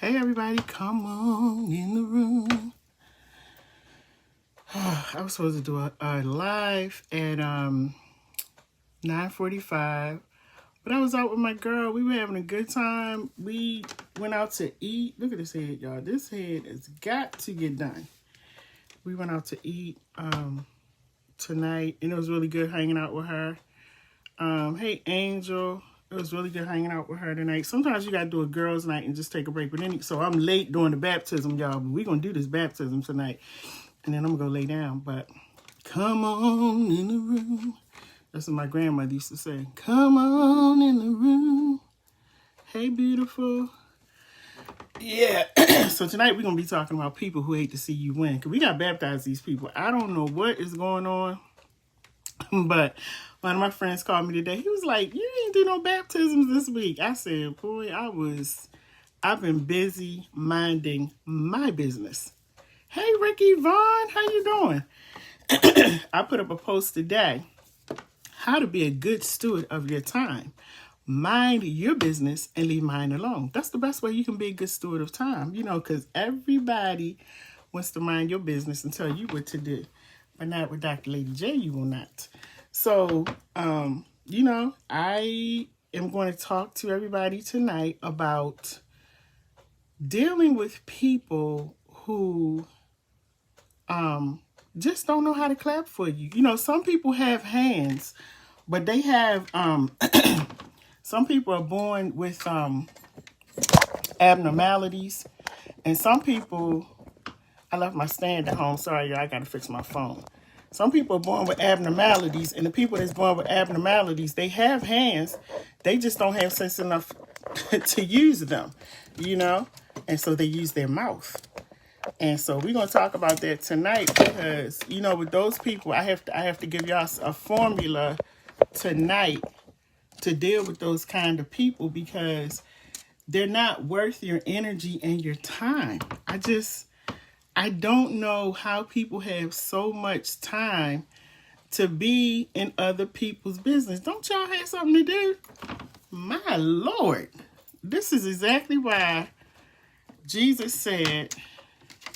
Hey everybody, come on in the room. I was supposed to do a live at 9:45, but I was out with my girl. We were having a good time. We went out to eat. Look at this head, y'all. This head has got to get done. We went out to eat tonight, and it was really good hanging out with her. Hey Angel. It was really good hanging out with her tonight. Sometimes you got to do a girls' night and just take a break. But so I'm late doing the baptism, y'all. But we're going to do this baptism tonight. And then I'm going to go lay down. But come on in the room. That's what my grandmother used to say. Come on in the room. Hey, beautiful. Yeah. So tonight we're going to be talking about people who hate to see you win. Because we got to baptize these people. I don't know what is going on. But one of my friends called me today. He was like, you didn't do no baptisms this week. I said, boy, I've been busy minding my business. Hey, Ricky Vaughn, how you doing? I put up a post today. How to be a good steward of your time. Mind your business and leave mine alone. That's the best way you can be a good steward of time, because everybody wants to mind your business and tell you what to do. But not with Dr. LadyJ, you will not. So, I am going to talk to everybody tonight about dealing with people who just don't know how to clap for you. Some people have hands, but they have, some people are born with abnormalities. And some people, I left my stand at home. Sorry, y'all, I got to fix my phone. Some people are born with abnormalities, and the people that's born with abnormalities, they have hands. They just don't have sense enough to use them, and so they use their mouth. And so we're going to talk about that tonight because, with those people, I have to give y'all a formula tonight to deal with those kind of people because they're not worth your energy and your time. I don't know how people have so much time to be in other people's business. Don't y'all have something to do? My Lord. This is exactly why Jesus said,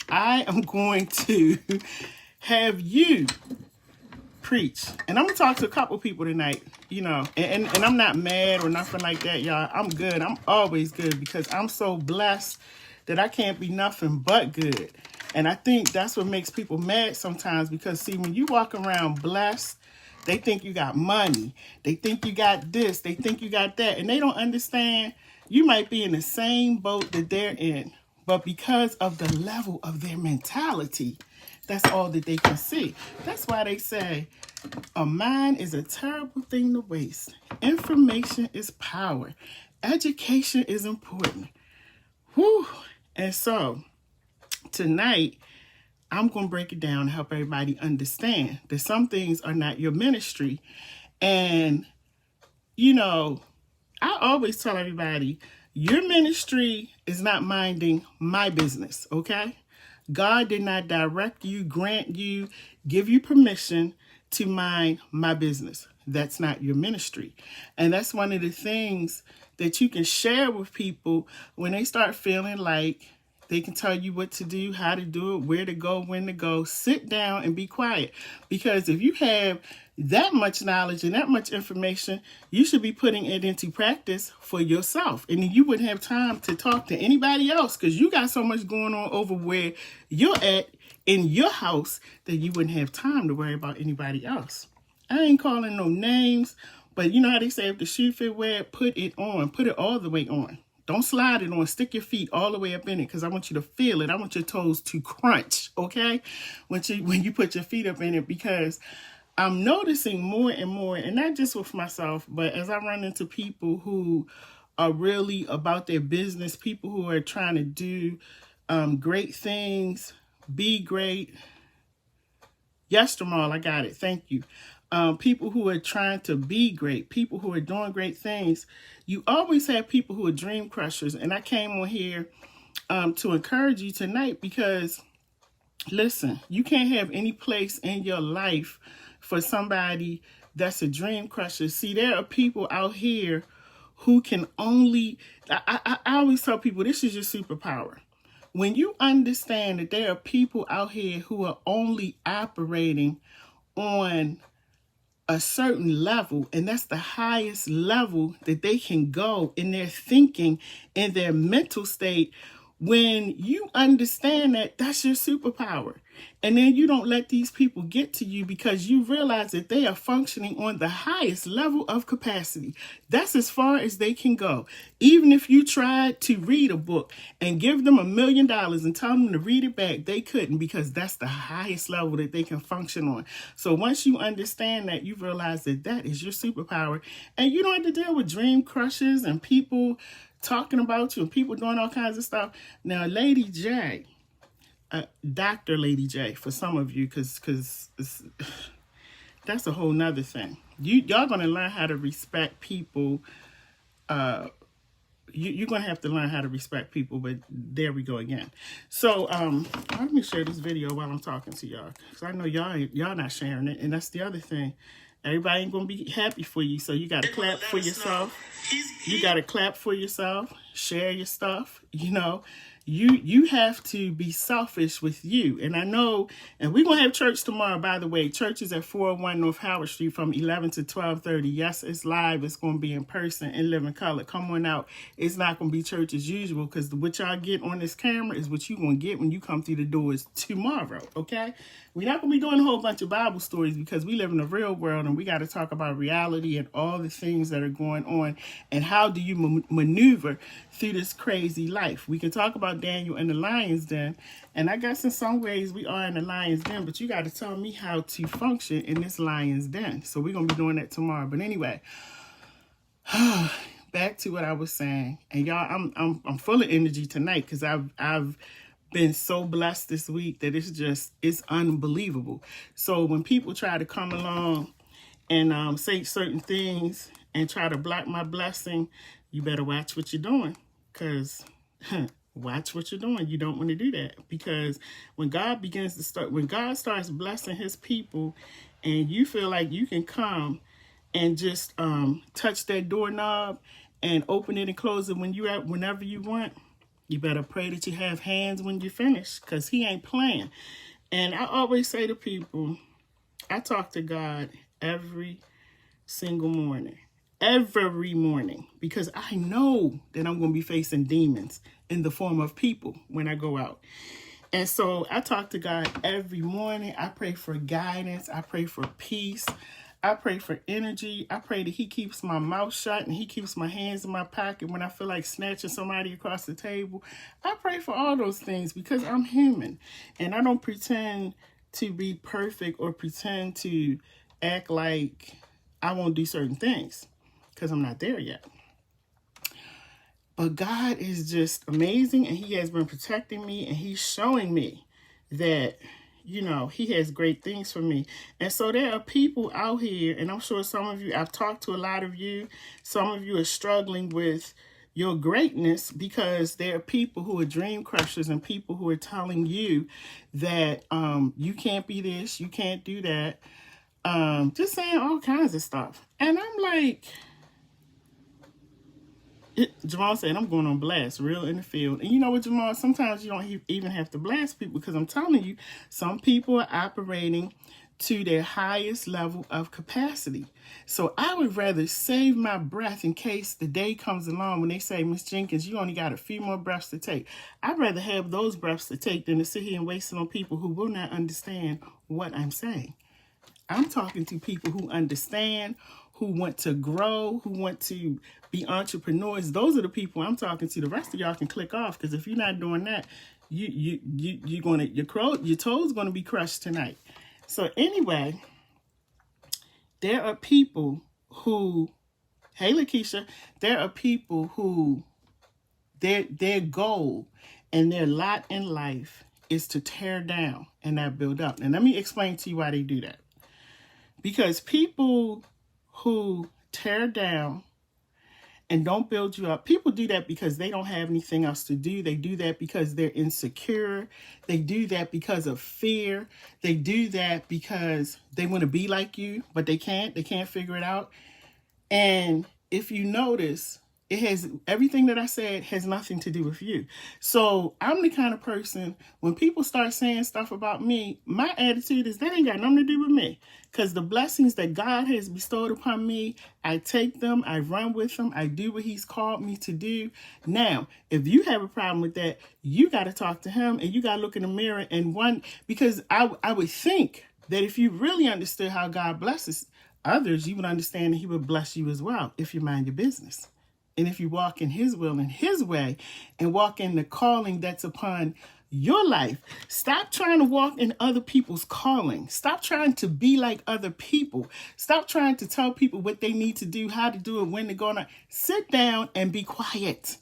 I am going to have you preach. And I'm going to talk to a couple people tonight, and I'm not mad or nothing like that, y'all. I'm good. I'm always good because I'm so blessed that I can't be nothing but good. And I think that's what makes people mad sometimes because, see, when you walk around blessed, they think you got money. They think you got this. They think you got that. And they don't understand you might be in the same boat that they're in. But because of the level of their mentality, that's all that they can see. That's why they say a mind is a terrible thing to waste. Information is power. Education is important. Whew. And so tonight, I'm going to break it down and help everybody understand that some things are not your ministry. And, I always tell everybody, your ministry is not minding my business, okay? God did not direct you, grant you, give you permission to mind my business. That's not your ministry. And that's one of the things that you can share with people when they start feeling like they can tell you what to do, how to do it, where to go, when to go. Sit down and be quiet. Because if you have that much knowledge and that much information, you should be putting it into practice for yourself. And then you wouldn't have time to talk to anybody else because you got so much going on over where you're at in your house that you wouldn't have time to worry about anybody else. I ain't calling no names, but you know how they say if the shoe fit where, put it on. Put it all the way on. Don't slide it on. Stick your feet all the way up in it because I want you to feel it. I want your toes to crunch, okay? When you put your feet up in it, because I'm noticing more and more, and not just with myself, but as I run into people who are really about their business, people who are trying to do great things, be great. Yes, Jamal, I got it. Thank you. People who are trying to be great, people who are doing great things. You always have people who are dream crushers. And I came on here to encourage you tonight because, listen, you can't have any place in your life for somebody that's a dream crusher. See, there are people out here who can only, I always tell people, this is your superpower. When you understand that there are people out here who are only operating on a certain level, and that's the highest level that they can go in their thinking, in their mental state. When you understand that, that's your superpower. And then you don't let these people get to you because you realize that they are functioning on the highest level of capacity. That's as far as they can go. Even if you tried to read a book and give them $1 million and tell them to read it back, they couldn't, because that's the highest level that they can function on. So once you understand that, you realize that that is your superpower. And you don't have to deal with dream crushes and people talking about you and people doing all kinds of stuff. Now, LadyJ, Dr. LadyJ, for some of you, because that's a whole nother thing. Y'all going to learn how to respect people. You're going to have to learn how to respect people, but there we go again. So let me share this video while I'm talking to y'all, because I know y'all not sharing it, and that's the other thing. Everybody ain't going to be happy for you, so you got to clap for yourself. You got to clap for yourself, share your stuff, you know. You have to be selfish with you. And I know, and we're going to have church tomorrow, by the way. Church is at 401 North Howard Street from 11 to 12:30. Yes, it's live. It's going to be in person in living color. Come on out. It's not going to be church as usual, because what y'all get on this camera is what you're going to get when you come through the doors tomorrow, okay? We're not going to be doing a whole bunch of Bible stories, because we live in the real world and we got to talk about reality and all the things that are going on and how do you maneuver through this crazy life. We can talk about Daniel in the lion's den, and I guess in some ways we are in the lion's den, but you got to tell me how to function in this lion's den. So we're going to be doing that tomorrow. But anyway, back to what I was saying. And y'all, I'm full of energy tonight, because I've been so blessed this week that it's unbelievable. So when people try to come along and say certain things and try to block my blessing, you better watch what you're doing, because watch what you're doing. You don't want to do that, because when God starts blessing his people, and you feel like you can come and just touch that doorknob and open it and close it whenever you want, you better pray that you have hands when you finish, because he ain't playing. And I always say to people, I talk to God every single morning. Every morning, because I know that I'm going to be facing demons in the form of people when I go out. And so I talk to God every morning. I pray for guidance. I pray for peace. I pray for energy. I pray that he keeps my mouth shut and he keeps my hands in my pocket when I feel like snatching somebody across the table. I pray for all those things, because I'm human and I don't pretend to be perfect or pretend to act like I won't do certain things, because I'm not there yet. But God is just amazing, and he has been protecting me, and he's showing me that, you know, he has great things for me. And so there are people out here, and I'm sure some of you, I've talked to a lot of you, some of you are struggling with your greatness, because there are people who are dream crushers and people who are telling you that you can't be this, you can't do that, just saying all kinds of stuff. And I'm like, Jamal said, I'm going on blast, real in the field. And you know what, Jamal, sometimes you don't even have to blast people, because I'm telling you, some people are operating to their highest level of capacity. So I would rather save my breath in case the day comes along when they say, Miss Jenkins, you only got a few more breaths to take. I'd rather have those breaths to take than to sit here and waste it on people who will not understand what I'm saying. I'm talking to people who understand, who want to grow, who want to be entrepreneurs. Those are the people I'm talking to. The rest of y'all can click off, because if you're not doing that, you're gonna your toes gonna be crushed tonight. So anyway, there are people who, hey Lakeisha, there are people who their goal and their lot in life is to tear down and not build up. And let me explain to you why they do that. Because people who tear down and don't build you up, people do that because they don't have anything else to do. They do that because they're insecure. They do that because of fear. They do that because they want to be like you, but they can't. They can't figure it out. And if you notice, It has, everything that I said has nothing to do with you. So I'm the kind of person, when people start saying stuff about me, my attitude is that ain't got nothing to do with me. Because the blessings that God has bestowed upon me, I take them, I run with them, I do what he's called me to do. Now, if you have a problem with that, you got to talk to him, and you got to look in the mirror and because I would think that if you really understood how God blesses others, you would understand that he would bless you as well if you mind your business. And if you walk in his will and his way and walk in the calling that's upon your life, stop trying to walk in other people's calling. Stop trying to be like other people. Stop trying to tell people what they need to do, how to do it, when to go on. Sit down and be quiet.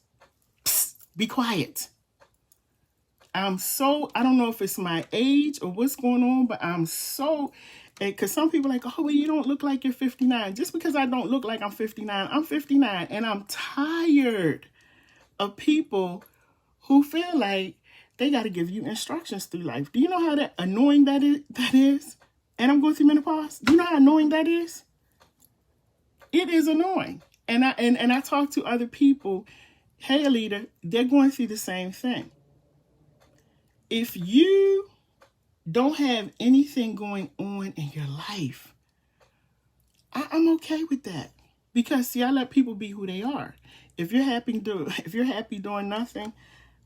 Psst, be quiet. I don't know if it's my age or what's going on, but because some people are like, oh, well, you don't look like you're 59. Just because I don't look like I'm 59, I'm 59. And I'm tired of people who feel like they got to give you instructions through life. Do you know how annoying that is? And I'm going through menopause. Do you know how annoying that is? It is annoying. And I talk to other people, hey, Alita, they're going through the same thing. If you don't have anything going on in your life, I'm okay with that. Because see, I let people be who they are. If you're happy doing nothing,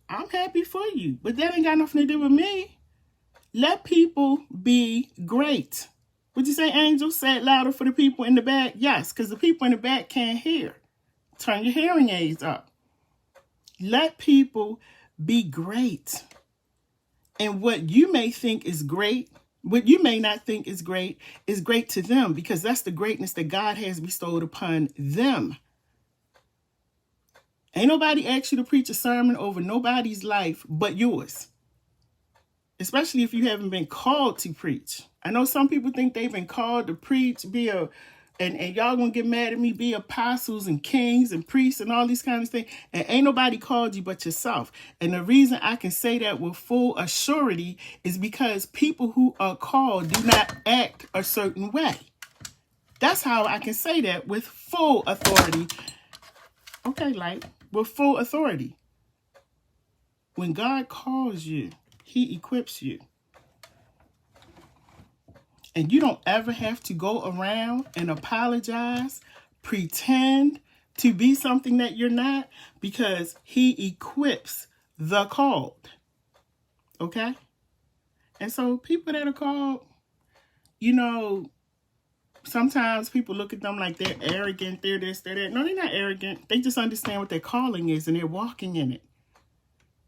I'm happy for you. But that ain't got nothing to do with me. Let people be great. Would you say, Angel? Say it louder for the people in the back. Yes, because the people in the back can't hear. Turn your hearing aids up. Let people be great. And what you may think is great, what you may not think is great to them, because that's the greatness that God has bestowed upon them. Ain't nobody asked you to preach a sermon over nobody's life but yours. Especially if you haven't been called to preach. I know some people think they've been called to preach, and y'all gonna get mad at me, be apostles and kings and priests and all these kinds of things. And ain't nobody called you but yourself. And the reason I can say that with full assurity is because people who are called do not act a certain way. That's how I can say that with full authority. Okay, with full authority. When God calls you, he equips you. And you don't ever have to go around and apologize, pretend to be something that you're not, because he equips the called. Okay? And so people that are called, sometimes people look at them like they're arrogant, they're this, they're that. No, they're not arrogant. They just understand what their calling is and they're walking in it.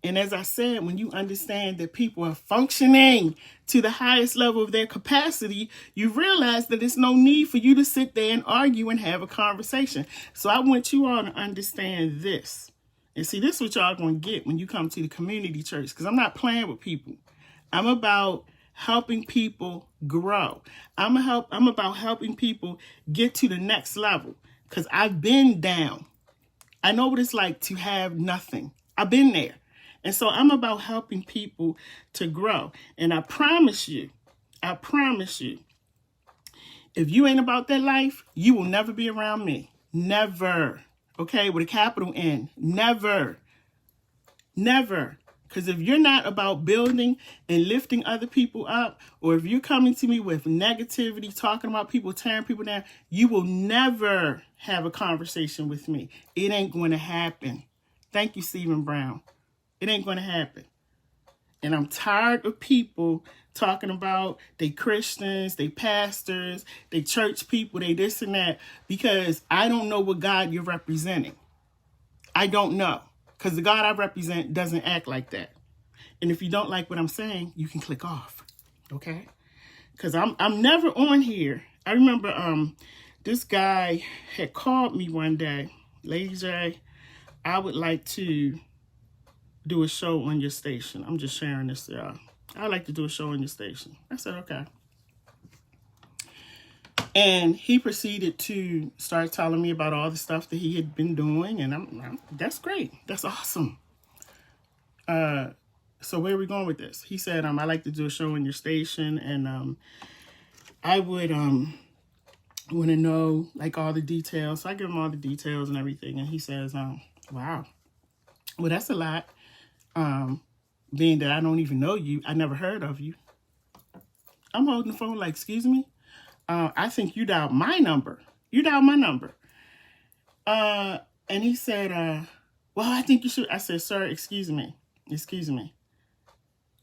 And as I said, when you understand that people are functioning to the highest level of their capacity, you realize that there's no need for you to sit there and argue and have a conversation. So I want you all to understand this. And see, this is what y'all going to get when you come to the community church, because I'm not playing with people. I'm about helping people grow. I'm about helping people get to the next level, because I've been down. I know what it's like to have nothing. I've been there. And so I'm about helping people to grow. And I promise you, if you ain't about that life, you will never be around me. Never. Okay, with a capital N. Never. Never. Because if you're not about building and lifting other people up, or if you're coming to me with negativity, talking about people, tearing people down, you will never have a conversation with me. It ain't going to happen. Thank you, Stephen Brown. It ain't going to happen. And I'm tired of people talking about they Christians, they pastors, they church people, they this and that, because I don't know what God you're representing. I don't know. Because the God I represent doesn't act like that. And if you don't like what I'm saying, you can click off. Okay? Because I'm never on here. I remember this guy had called me one day. LadyJ, I would like to do a show on your station. I'm just sharing this, y'all. I'd like to do a show on your station. I said, okay. And he proceeded to start telling me about all the stuff that he had been doing. And that's great. That's awesome. So where are we going with this? He said, I'd like to do a show on your station. And I would want to know like all the details. So I give him all the details and everything. And he says, wow, well, that's a lot. Being that I don't even know you, I never heard of you. I'm holding the phone like, excuse me? I think you dialed my number. You dialed my number. And he said, well, I think you should. I said, sir, excuse me.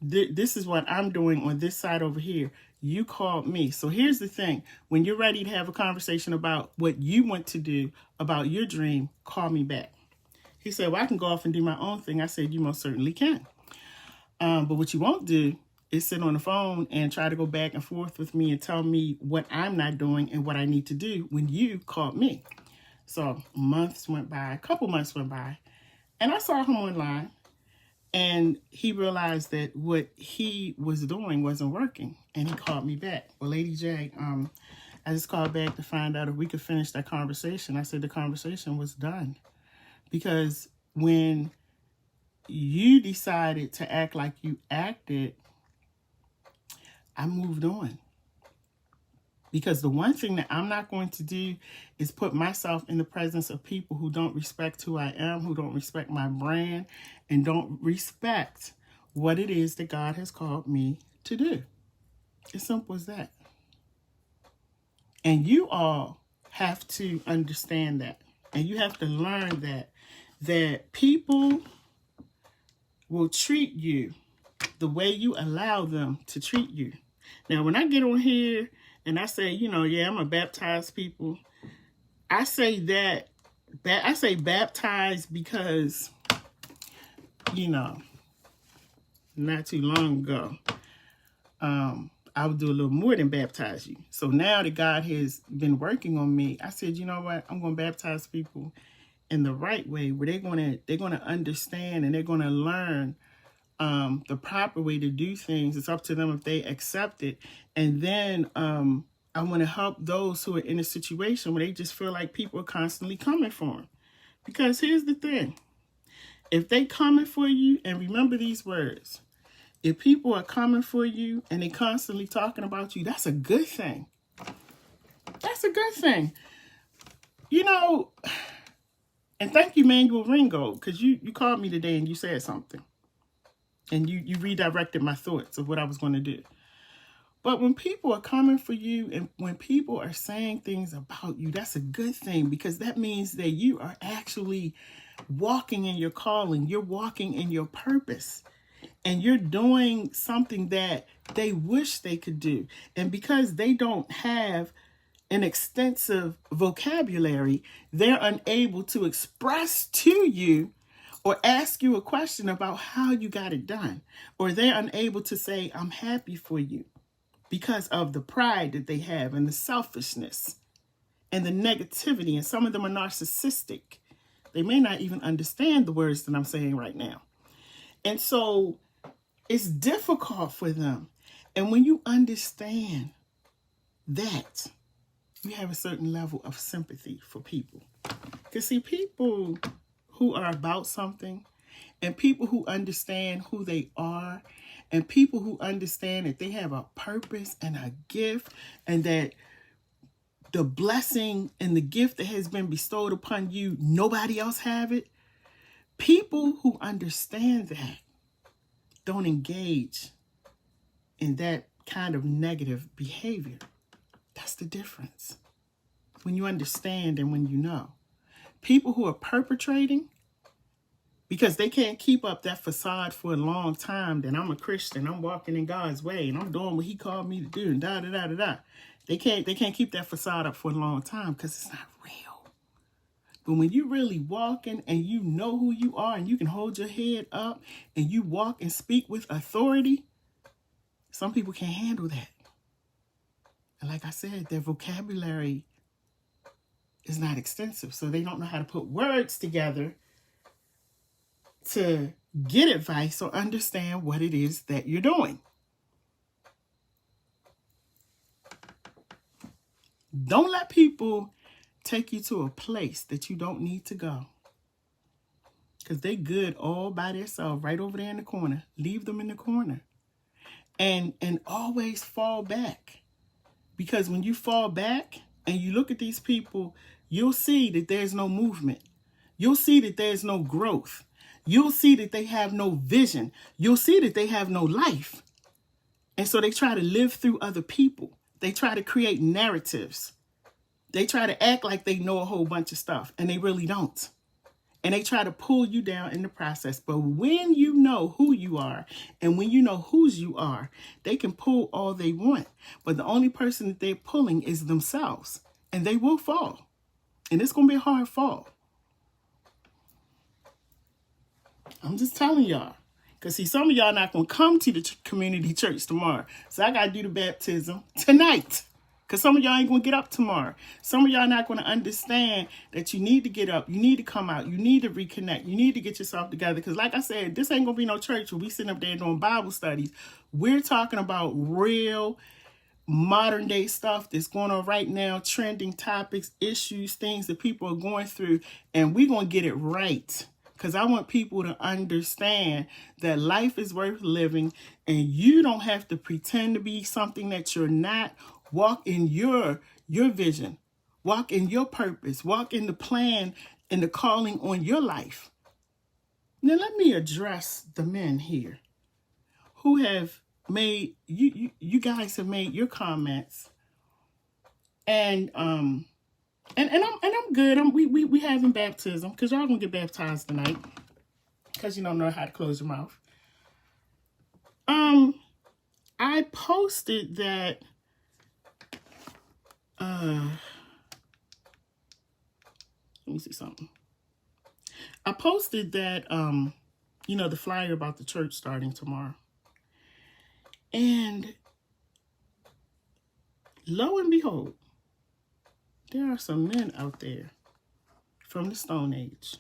This is what I'm doing on this side over here. You called me. So here's the thing. When you're ready to have a conversation about what you want to do about your dream, call me back. He said, well, I can go off and do my own thing. I said, you most certainly can. But what you won't do is sit on the phone and try to go back and forth with me and tell me what I'm not doing and what I need to do when you called me. So months went by, a couple months went by, and I saw him online, and he realized that what he was doing wasn't working, and he called me back. Well, LadyJ, I just called back to find out if we could finish that conversation. I said the conversation was done, because when you decided to act like you acted, I moved on. Because the one thing that I'm not going to do is put myself in the presence of people who don't respect who I am, who don't respect my brand, and don't respect what it is that God has called me to do. As simple as that. And you all have to understand that. And you have to learn that people will treat you the way you allow them to treat you. Now, when I get on here and I say, yeah, I'm going to baptize people, I say that, I say baptize because, not too long ago, I would do a little more than baptize you. So now that God has been working on me, I said, you know what, I'm going to baptize people in the right way, where they're going to understand and they're going to learn the proper way to do things. It's up to them if they accept it. And then I want to help those who are in a situation where they just feel like people are constantly coming for them. Because here's the thing. If they coming for you, and remember these words, if people are coming for you and they constantly talking about you, that's a good thing. That's a good thing. And thank you, Manuel Ringo, because you called me today and you said something. And you redirected my thoughts of what I was going to do. But when people are coming for you and when people are saying things about you, that's a good thing, because that means that you are actually walking in your calling. You're walking in your purpose. And you're doing something that they wish they could do. And because they don't have an extensive vocabulary, they're unable to express to you or ask you a question about how you got it done. Or they're unable to say, I'm happy for you, because of the pride that they have and the selfishness and the negativity. And some of them are narcissistic. They may not even understand the words that I'm saying right now. And so it's difficult for them. And when you understand that, you have a certain level of sympathy for people. Because see, people who are about something, and people who understand who they are, and people who understand that they have a purpose and a gift, and that the blessing and the gift that has been bestowed upon you, nobody else have it. People who understand that don't engage in that kind of negative behavior. That's the difference. When you understand and when you know. People who are perpetrating, because they can't keep up that facade for a long time, that I'm a Christian, I'm walking in God's way, and I'm doing what he called me to do, and da-da-da-da-da. They can't keep that facade up for a long time because it's not real. But when you really walking and you know who you are and you can hold your head up and you walk and speak with authority, some people can't handle that. And like I said, their vocabulary is not extensive, so they don't know how to put words together to get advice or understand what it is that you're doing. Don't let people take you to a place that you don't need to go. Because they good all by themselves, right over there in the corner. Leave them in the corner. And always fall back. Because when you fall back, and you look at these people, you'll see that there's no movement. You'll see that there's no growth. You'll see that they have no vision. You'll see that they have no life. And so they try to live through other people. They try to create narratives. They try to act like they know a whole bunch of stuff, and they really don't. And they try to pull you down in the process. But when you know who you are and when you know whose you are, they can pull all they want. But the only person that they're pulling is themselves. And they will fall. And it's going to be a hard fall. I'm just telling y'all. Because see, some of y'all not going to come to the community church tomorrow. So I got to do the baptism tonight. Because some of y'all ain't going to get up tomorrow. Some of y'all not going to understand that you need to get up. You need to come out. You need to reconnect. You need to get yourself together. Because like I said, this ain't going to be no church where we sitting up there doing Bible studies. We're talking about real modern day stuff that's going on right now. Trending topics, issues, things that people are going through. And we're going to get it right. Because I want people to understand that life is worth living. And you don't have to pretend to be something that you're not. Walk in your vision. Walk in your purpose. Walk in the plan and the calling on your life. Now let me address the men here who have made you guys have made your comments, and I'm good. We having baptism because y'all gonna get baptized tonight because you don't know how to close your mouth. I posted that. Let me see something. I posted that, the flyer about the church starting tomorrow. And lo and behold, there are some men out there from the Stone Age.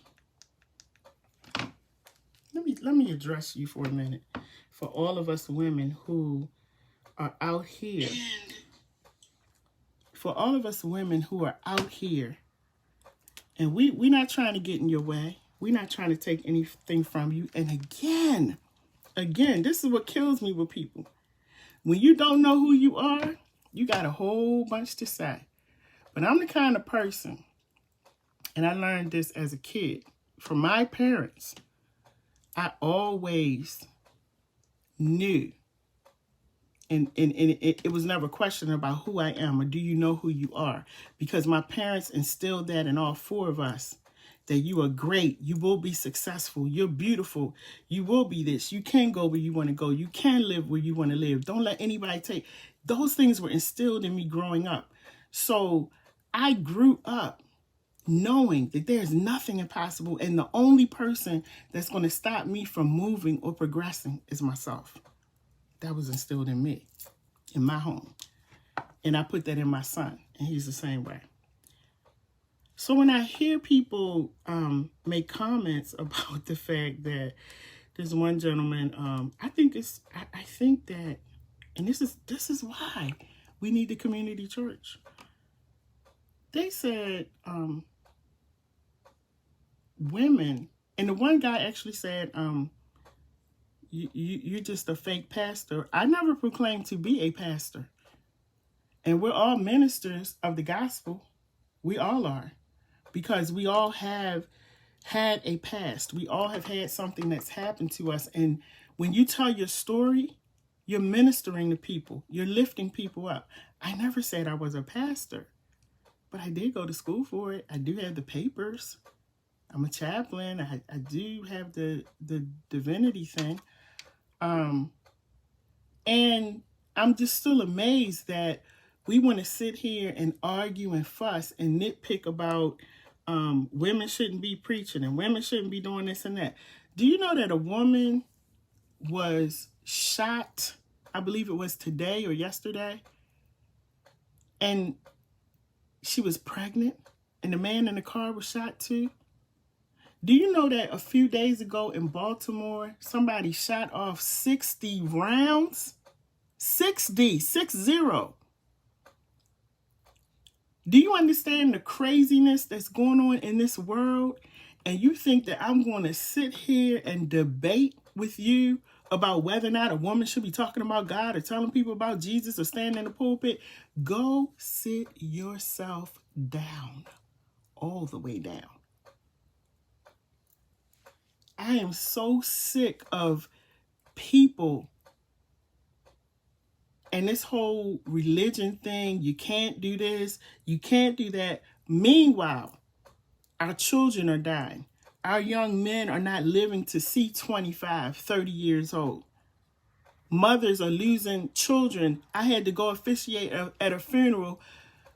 Let me address you for a minute. For all of us women who are out here. For all of us women who are out here, and we're not trying to get in your way. We're not trying to take anything from you. And again, this is what kills me with people. When you don't know who you are, you got a whole bunch to say. But I'm the kind of person, and I learned this as a kid from my parents. I always knew. And it was never a question about who I am or do you know who you are? Because my parents instilled that in all four of us, that you are great, you will be successful, you're beautiful, you will be this, you can go where you want to go, you can live where you want to live. Don't let anybody take. Those things were instilled in me growing up. So I grew up knowing that there's nothing impossible, and the only person that's going to stop me from moving or progressing is myself. That was instilled in me, in my home. And I put that in my son, and he's the same way. So when I hear people make comments about the fact that there's one gentleman, I think that, and this is why we need the community church. They said women, and the one guy actually said, you're just a fake pastor. I never proclaimed to be a pastor. And we're all ministers of the gospel. We all are. Because we all have had a past. We all have had something that's happened to us. And when you tell your story, you're ministering to people. You're lifting people up. I never said I was a pastor. But I did go to school for it. I do have the papers. I'm a chaplain. I do have the divinity thing. And I'm just still amazed that we want to sit here and argue and fuss and nitpick about women shouldn't be preaching and women shouldn't be doing this and that. Do you know that a woman was shot, I believe it was today or yesterday, and she was pregnant, and the man in the car was shot too? Do you know that a few days ago in Baltimore, somebody shot off 60 rounds? 60. Do you understand the craziness that's going on in this world? And you think that I'm going to sit here and debate with you about whether or not a woman should be talking about God or telling people about Jesus or standing in the pulpit, go sit yourself down, all the way down. I am so sick of people and this whole religion thing. You can't do this, you can't do that. Meanwhile, our children are dying. Our young men are not living to see 25, 30 years old. Mothers are losing children. I had to go officiate at a funeral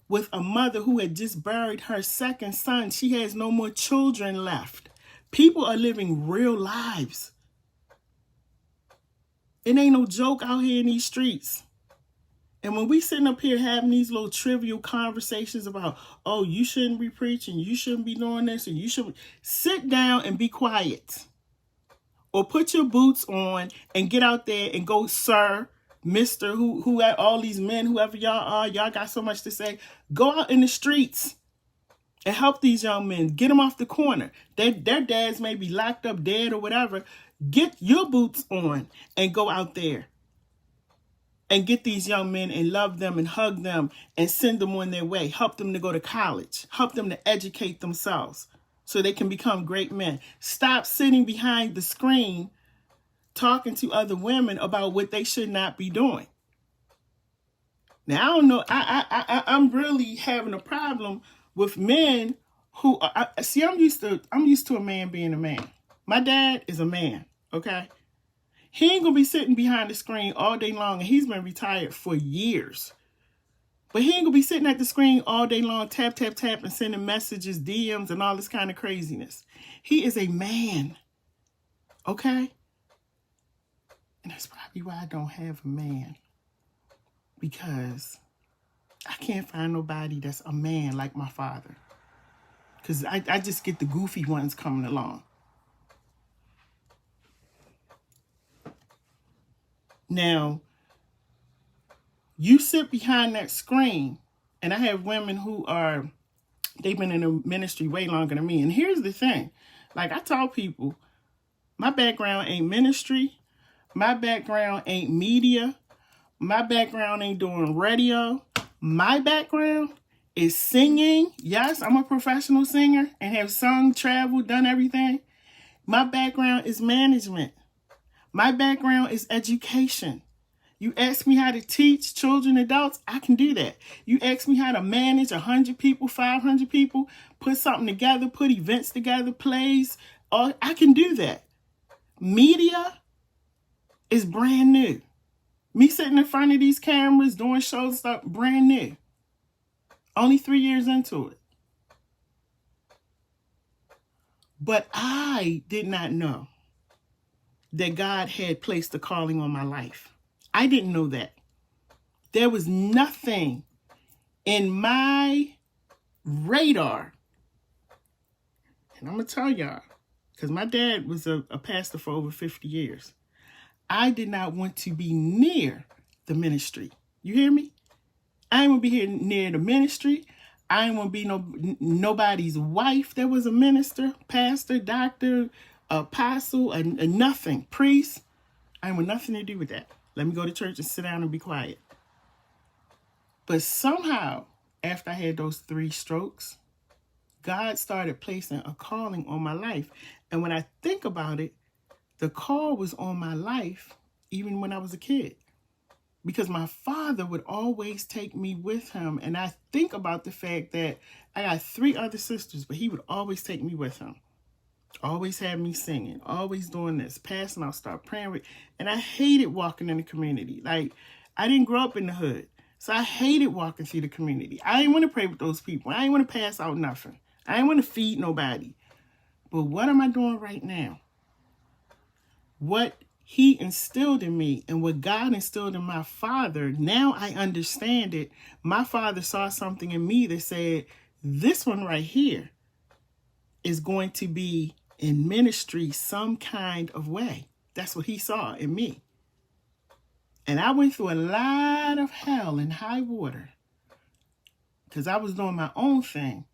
with a mother who had just buried her second son. She has no more children left. People are living real lives. It ain't no joke out here in these streets. And when we sitting up here having these little trivial conversations about, oh, you shouldn't be preaching, you shouldn't be doing this, and you should sit down and be quiet. Or put your boots on and get out there and go, sir, mister, who all these men, whoever y'all are, y'all got so much to say. Go out in the streets and help these young men. Get them off the corner. Their dads may be locked up, dead, or whatever. Get your boots on and go out there and get these young men and love them and hug them and send them on their way. Help them to go to college. Help them to educate themselves so they can become great men. Stop sitting behind the screen talking to other women about what they should not be doing. Now, I don't know. I'm really having a problem with men who see. I'm used to a man being a man. My dad is a man. Okay. He ain't gonna be sitting behind the screen all day long, and he's been retired for years. But he ain't gonna be sitting at the screen all day long, tap, tap, tap, and sending messages, DMs, and all this kind of craziness. He is a man. Okay? And that's probably why I don't have a man. Because I can't find nobody that's a man like my father. Because I just get the goofy ones coming along. Now, you sit behind that screen, and I have women who they've been in the ministry way longer than me. And here's the thing. Like I tell people, my background ain't ministry. My background ain't media. My background ain't doing radio. My background is singing. Yes, I'm a professional singer and have sung, traveled, done everything. My background is management. My background is education. You ask me how to teach children, adults, I can do that. You ask me how to manage 100 people, 500 people, put something together, put events together, plays, I can do that. Media is brand new. Me sitting in front of these cameras, doing shows and stuff, brand new. Only 3 years into it. But I did not know that God had placed a calling on my life. I didn't know that. There was nothing in my radar. And I'm going to tell y'all, because my dad was a pastor for over 50 years. I did not want to be near the ministry. You hear me? I didn't want to be here near the ministry. I didn't want to be nobody's wife that was a minister, pastor, doctor, apostle, nothing, priest. I want nothing to do with that. Let me go to church and sit down and be quiet. But somehow, after I had those 3 strokes, God started placing a calling on my life. And when I think about it, the call was on my life even when I was a kid. Because my father would always take me with him. And I think about the fact that I got 3 other sisters, but he would always take me with him. Always had me singing, always doing this, passing out, start praying with. And I hated walking in the community. Like, I didn't grow up in the hood. So I hated walking through the community. I didn't want to pray with those people. I didn't want to pass out nothing. I didn't want to feed nobody. But what am I doing right now? What he instilled in me and what God instilled in my father, now I understand it. My father saw something in me that said, this one right here is going to be in ministry some kind of way. That's what he saw in me. And I went through a lot of hell and high water because I was doing my own thing.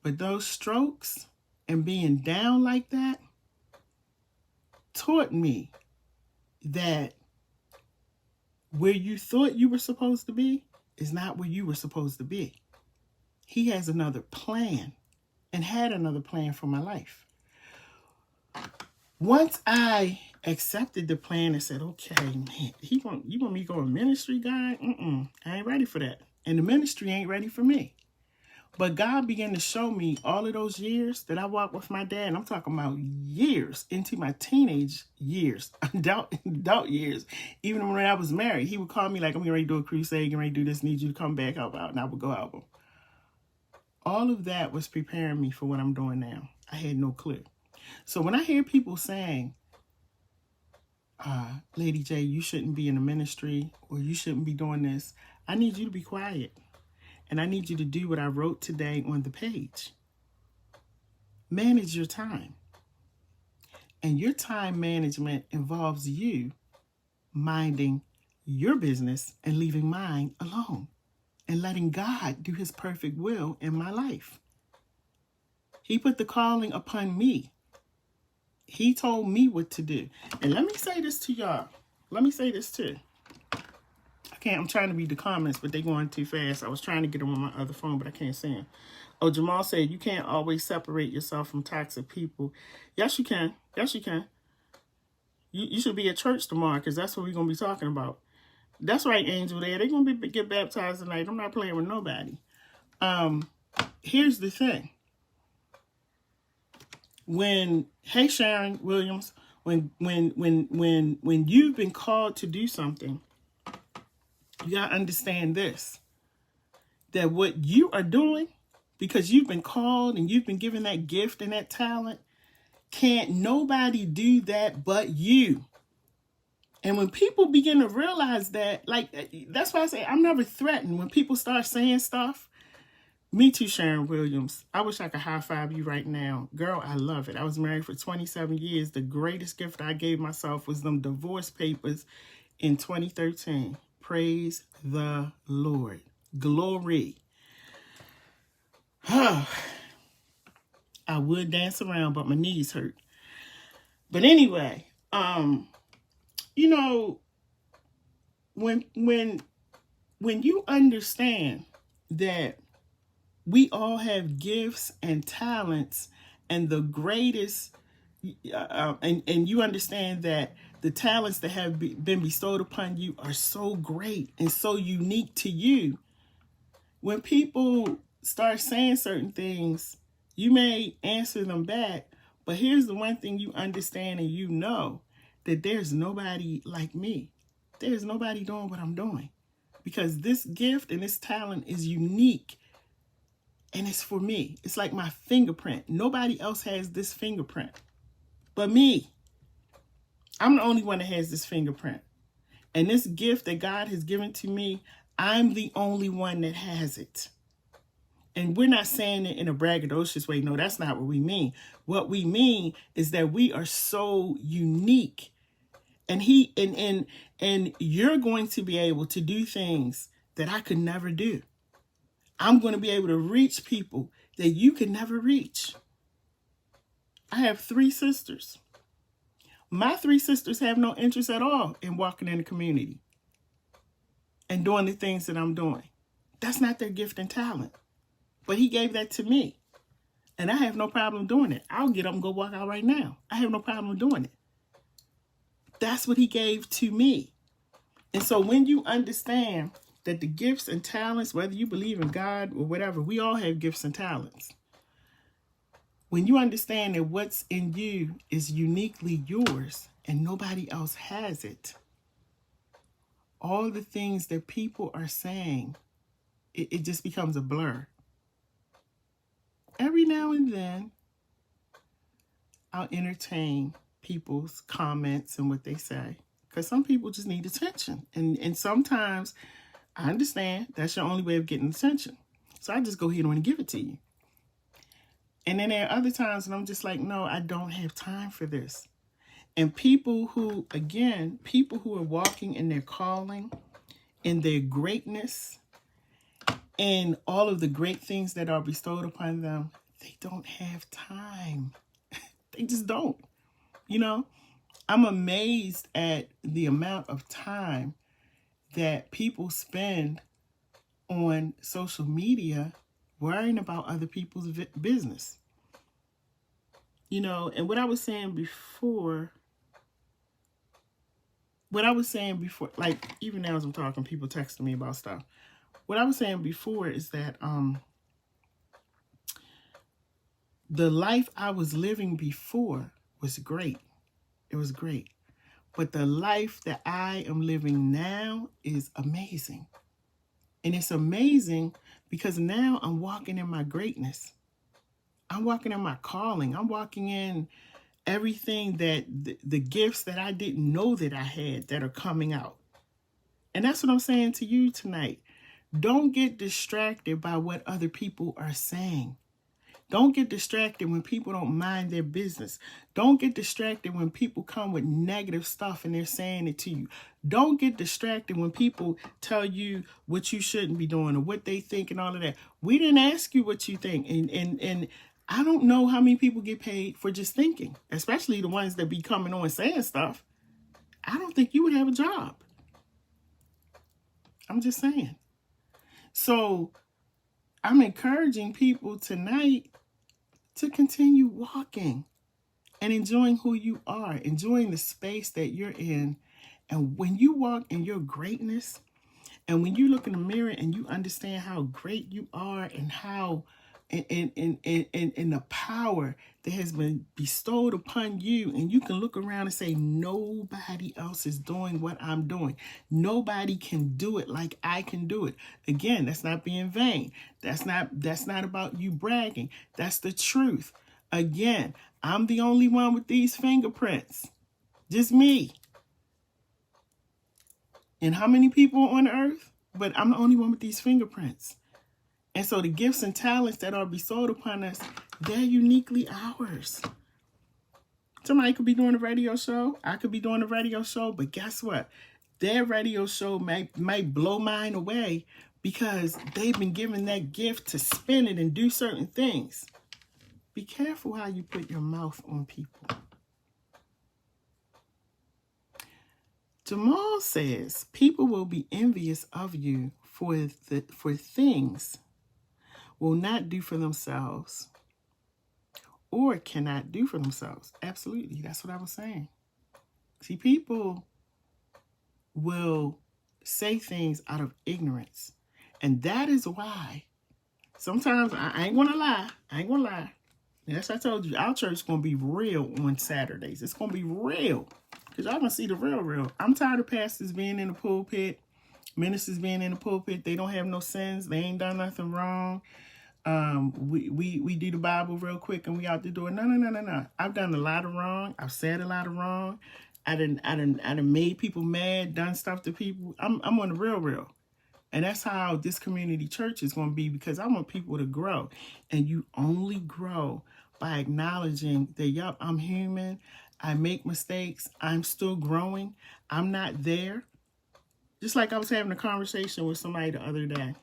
But those strokes and being down like that, taught me that where you thought you were supposed to be is not where you were supposed to be. He has another plan and had another plan for my life. Once I accepted the plan and said, okay, man, you want me to go in ministry, God? I ain't ready for that. And the ministry ain't ready for me. But God began to show me all of those years that I walked with my dad. And I'm talking about years into my teenage years, adult years. Even when I was married, he would call me like, I'm getting ready to do a crusade, getting ready to do this, need you to come back, help out. And I would go out. All of that was preparing me for what I'm doing now. I had no clue. So when I hear people saying, Lady J, you shouldn't be in the ministry or you shouldn't be doing this, I need you to be quiet. And I need you to do what I wrote today on the page. Manage your time. And your time management involves you minding your business and leaving mine alone and letting God do his perfect will in my life. He put the calling upon me. He told me what to do. And let me say this to y'all. Let me say this too. I'm trying to read the comments, but they're going too fast. I was trying to get them on my other phone, but I can't see them. Oh, Jamal said, you can't always separate yourself from toxic people. Yes, you can. Yes, you can. You should be at church tomorrow because that's what we're going to be talking about. That's right, Angel there. They're going to get baptized tonight. I'm not playing with nobody. Here's the thing. Hey, Sharon Williams, when you've been called to do something, you got to understand this, that what you are doing, because you've been called and you've been given that gift and that talent, can't nobody do that but you. And when people begin to realize that, like, that's why I say I'm never threatened. When people start saying stuff, me too, Sharon Williams. I wish I could high five you right now. Girl, I love it. I was married for 27 years. The greatest gift I gave myself was them divorce papers in 2013. Praise the Lord. Glory. I would dance around, but my knees hurt. But anyway, you know, when you understand that we all have gifts and talents, and the greatest, and you understand that the talents that have been bestowed upon you are so great and so unique to you. When people start saying certain things, you may answer them back, but here's the one thing you understand and you know, that there's nobody like me. There's nobody doing what I'm doing, because this gift and this talent is unique. And it's for me. It's like my fingerprint. Nobody else has this fingerprint but me. I'm the only one that has this fingerprint. And this gift that God has given to me, I'm the only one that has it. And we're not saying it in a braggadocious way. No, that's not what we mean. What we mean is that we are so unique. And and you're going to be able to do things that I could never do. I'm going to be able to reach people that you could never reach. I have 3 sisters. My 3 sisters have no interest at all in walking in the community and doing the things that I'm doing. That's not their gift and talent. But he gave that to me. And I have no problem doing it. I'll get up and go walk out right now. I have no problem doing it. That's what he gave to me. And so when you understand that the gifts and talents, whether you believe in God or whatever, we all have gifts and talents. When you understand that what's in you is uniquely yours and nobody else has it, all the things that people are saying, it just becomes a blur. Every now and then, I'll entertain people's comments and what they say, because some people just need attention. And sometimes, I understand that's your only way of getting attention. So I just go ahead and give it to you. And then there are other times when I'm just like, no, I don't have time for this. And people who are walking in their calling, in their greatness, and all of the great things that are bestowed upon them, they don't have time. They just don't, you know. I'm amazed at the amount of time that people spend on social media worrying about other people's business. You know, and what I was saying before, like even now as I'm talking, people texting me about stuff. What I was saying before is that the life I was living before was great. It was great. But the life that I am living now is amazing. And it's amazing because now I'm walking in my greatness. I'm walking in my calling. I'm walking in everything that the gifts that I didn't know that I had that are coming out. And that's what I'm saying to you tonight. Don't get distracted by what other people are saying. Don't get distracted when people don't mind their business. Don't get distracted when people come with negative stuff and they're saying it to you. Don't get distracted when people tell you what you shouldn't be doing or what they think and all of that. We didn't ask you what you think. And I don't know how many people get paid for just thinking, especially the ones that be coming on saying stuff. I don't think you would have a job. I'm just saying. So I'm encouraging people tonight to continue walking and enjoying who you are, enjoying the space that you're in. And when you walk in your greatness, and when you look in the mirror and you understand how great you are and how and the power that has been bestowed upon you, and you can look around and say, nobody else is doing what I'm doing. Nobody can do it like I can do it. Again, that's not being vain. That's not about you bragging. That's the truth. Again, I'm the only one with these fingerprints. Just me. And how many people on earth? But I'm the only one with these fingerprints. And so the gifts and talents that are bestowed upon us, they're uniquely ours. Somebody could be doing a radio show. I could be doing a radio show. But guess what? Their radio show might blow mine away because they've been given that gift to spin it and do certain things. Be careful how you put your mouth on people. Jamal says, people will be envious of you for things will not do for themselves or cannot do for themselves. Absolutely. That's what I was saying. See, people will say things out of ignorance. And that is why sometimes I ain't gonna lie. Yes, I told you, our church is going to be real on Saturdays. It's going to be real. Because y'all going to see the real. I'm tired of pastors being in the pulpit, ministers being in the pulpit. They don't have no sins. They ain't done nothing wrong. We do the Bible real quick and we out the door. No. I've done a lot of wrong. I've said a lot of wrong. I done made people mad, done stuff to people. I'm on the real. And that's how this community church is going to be, because I want people to grow. And you only grow by acknowledging that, yup, I'm human. I make mistakes. I'm still growing. I'm not there. Just like I was having a conversation with somebody the other day.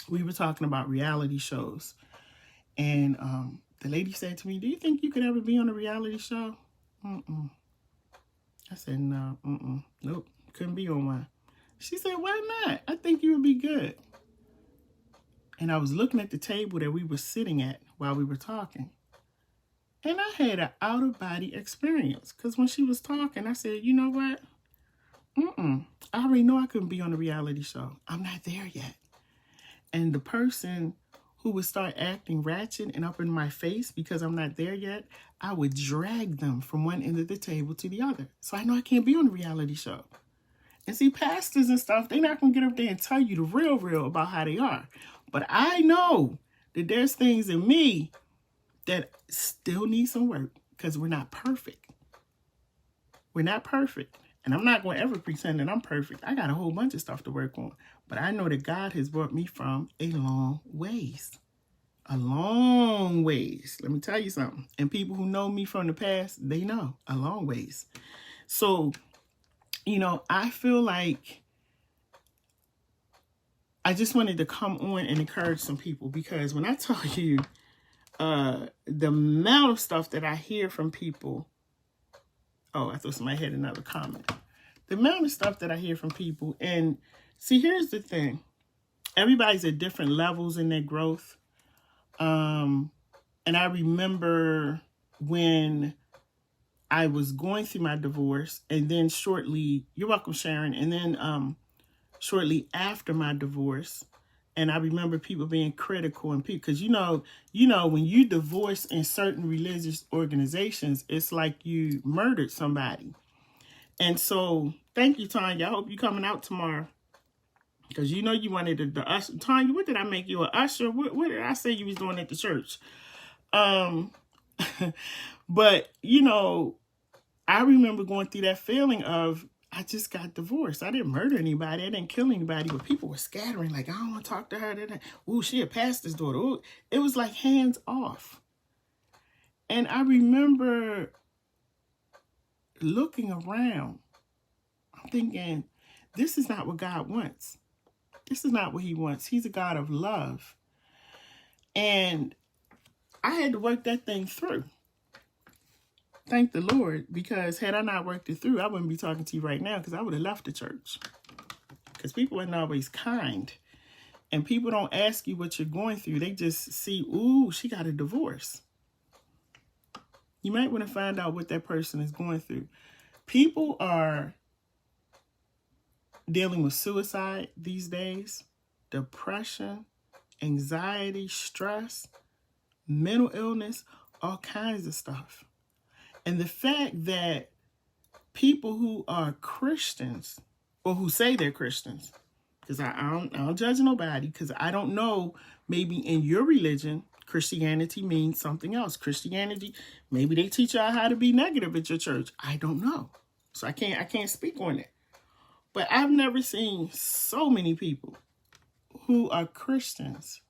We were talking about reality shows. And the lady said to me, do you think you could ever be on a reality show? I said, no. Nope. Couldn't be on one. She said, why not? I think you would be good. And I was looking at the table that we were sitting at while we were talking. And I had an out-of-body experience. Because when she was talking, I said, you know what? I already know I couldn't be on a reality show. I'm not there yet. And the person who would start acting ratchet and up in my face because I'm not there yet, I would drag them from one end of the table to the other. So I know I can't be on a reality show. And see, pastors and stuff, they're not going to get up there and tell you the real about how they are. But I know that there's things in me that still need some work because we're not perfect. We're not perfect. And I'm not going to ever pretend that I'm perfect. I got a whole bunch of stuff to work on. But I know that God has brought me from a long ways. A long ways. Let me tell you something. And people who know me from the past, they know a long ways. So, you know, I feel like I just wanted to come on and encourage some people, because when I tell you the amount of stuff that I hear from people Oh, I thought somebody had another comment. The amount of stuff that I hear from people, and see, here's the thing. Everybody's at different levels in their growth. And I remember when I was going through my divorce, and then shortly, you're welcome, Sharon, and then shortly after my divorce, and I remember people being critical, and people, because you know, when you divorce in certain religious organizations, it's like you murdered somebody. And so, thank you, Tanya. I hope you're coming out tomorrow. Because you know you wanted the usher. Tanya, what did I make you, an usher? What did I say you was doing at the church? But, you know, I remember going through that feeling of, I just got divorced. I didn't murder anybody. I didn't kill anybody. But people were scattering like, I don't want to talk to her. Ooh, she a pastor's daughter. Ooh. It was like hands off. And I remember looking around. I'm thinking, this is not what God wants. This is not what he wants. He's a God of love. And I had to work that thing through. Thank the Lord, because had I not worked it through, I wouldn't be talking to you right now, because I would have left the church. Because people aren't always kind. And people don't ask you what you're going through. They just see, ooh, she got a divorce. You might want to find out what that person is going through. People are dealing with suicide these days, depression, anxiety, stress, mental illness, all kinds of stuff. And the fact that people who are Christians, or who say they're Christians, because I don't judge nobody, because I don't know, maybe in your religion, Christianity means something else. Christianity, maybe they teach y'all how to be negative at your church. I don't know. So I can't speak on it. But I've never seen so many people who are Christians,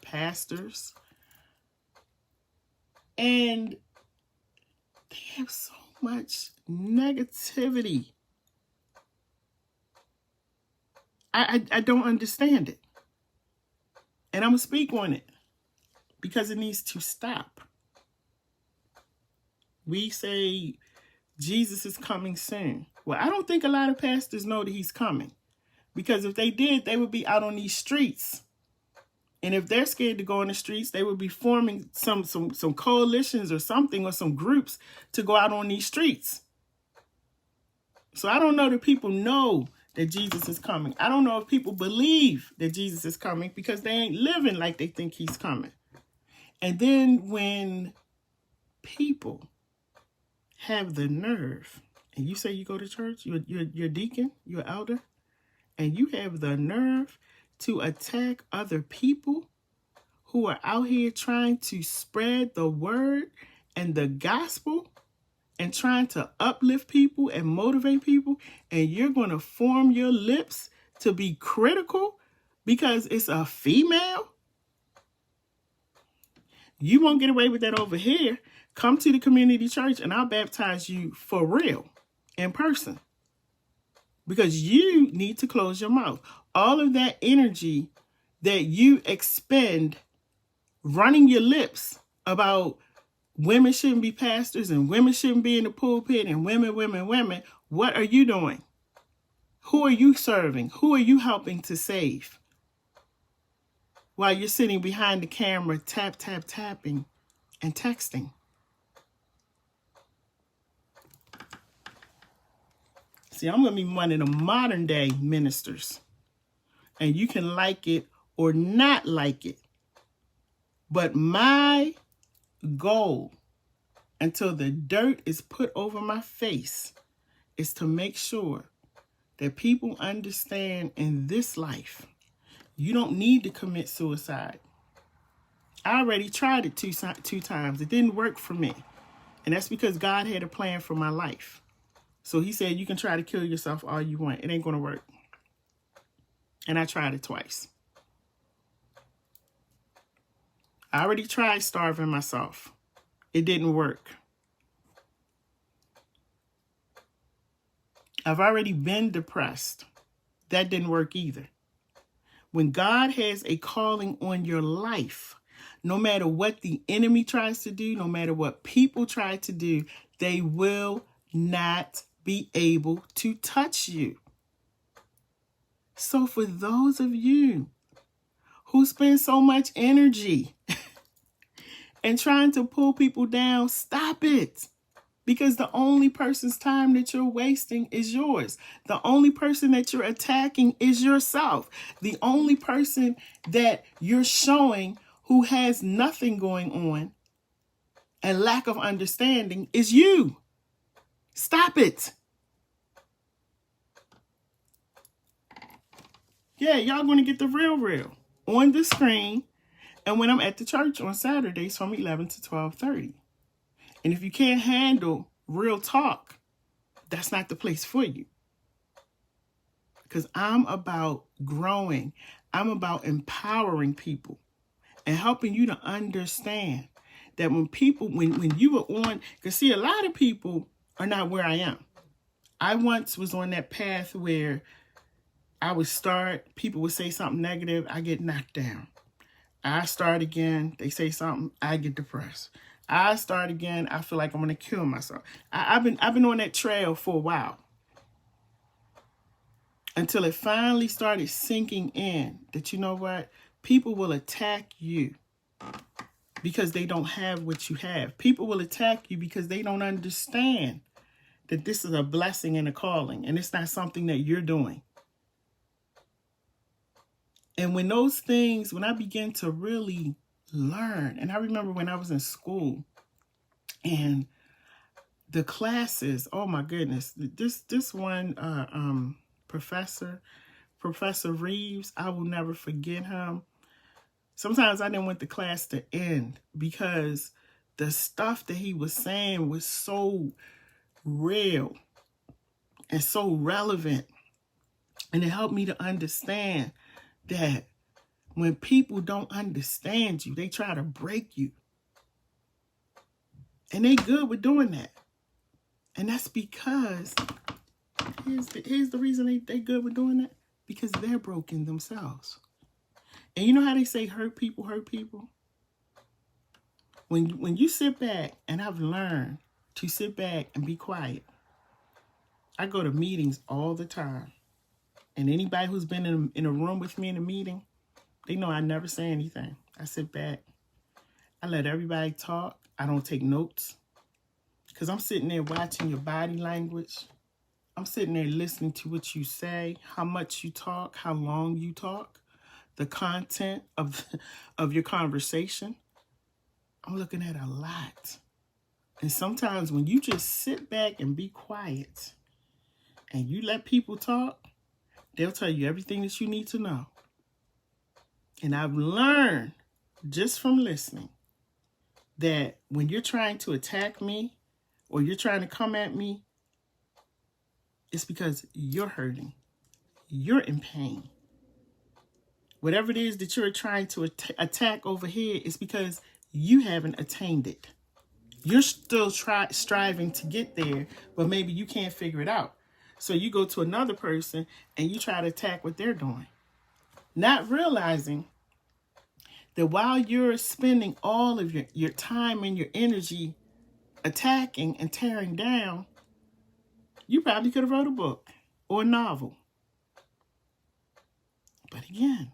pastors, and they have so much negativity. I don't understand it. And I'm going to speak on it because it needs to stop. We say Jesus is coming soon. Well, I don't think a lot of pastors know that he's coming, because if they did, they would be out on these streets. And if they're scared to go on the streets, they would be forming some coalitions or something, or some groups to go out on these streets. So I don't know that people know that Jesus is coming. I don't know if people believe that Jesus is coming, because they ain't living like they think he's coming. And then when people have the nerve, and you say you go to church, you're a deacon, you're an elder, and you have the nerve to attack other people who are out here trying to spread the word and the gospel and trying to uplift people and motivate people, and you're going to form your lips to be critical because it's a female? You won't get away with that over here. Come to the community church and I'll baptize you for real, in person. Because you need to close your mouth. All of that energy that you expend running your lips about women shouldn't be pastors and women shouldn't be in the pulpit and women, what are you doing? Who are you serving? Who are you helping to save? While you're sitting behind the camera, tapping and texting. See, I'm going to be one of the modern day ministers. And you can like it or not like it. But my goal, until the dirt is put over my face, is to make sure that people understand in this life, you don't need to commit suicide. I already tried it two times. It didn't work for me. And that's because God had a plan for my life. So he said, you can try to kill yourself all you want. It ain't going to work. And I tried it twice. I already tried starving myself. It didn't work. I've already been depressed. That didn't work either. When God has a calling on your life, no matter what the enemy tries to do, no matter what people try to do, they will not be able to touch you. So for those of you who spend so much energy and trying to pull people down, stop it. Because the only person's time that you're wasting is yours. The only person that you're attacking is yourself. The only person that you're showing who has nothing going on and lack of understanding is you. Stop it. Yeah, y'all going to get the real on the screen. And when I'm at the church on Saturdays from 11 to 12:30. And if you can't handle real talk, that's not the place for you. Because I'm about growing. I'm about empowering people and helping you to understand that when you were on, because see, a lot of people are not where I am. I once was on that path where I would start, people would say something negative, I get knocked down. I start again, they say something, I get depressed. I start again, I feel like I'm gonna kill myself. I've been on that trail for a while. Until it finally started sinking in that, you know what? People will attack you because they don't have what you have. People will attack you because they don't understand that this is a blessing and a calling, and it's not something that you're doing. And when those things, when I began to really learn, and I remember when I was in school and the classes, oh my goodness, this one Professor Reeves, I will never forget him. Sometimes I didn't want the class to end because the stuff that he was saying was so real and so relevant. And it helped me to understand that when people don't understand you, they try to break you. And they good with doing that. And that's because, here's the reason they good with doing that. Because they're broken themselves. And you know how they say hurt people hurt people? When you sit back, and I've learned to sit back and be quiet. I go to meetings all the time. And anybody who's been in a room with me in a meeting, they know I never say anything. I sit back. I let everybody talk. I don't take notes. Because I'm sitting there watching your body language. I'm sitting there listening to what you say, how much you talk, how long you talk, the content of your conversation. I'm looking at a lot. And sometimes when you just sit back and be quiet and you let people talk, they'll tell you everything that you need to know. And I've learned just from listening that when you're trying to attack me or you're trying to come at me, it's because you're hurting. You're in pain. Whatever it is that you're trying to attack over here is because you haven't attained it. You're still striving to get there, but maybe you can't figure it out. So you go to another person and you try to attack what they're doing. Not realizing that while you're spending all of your time and your energy attacking and tearing down, you probably could have wrote a book or a novel. But again,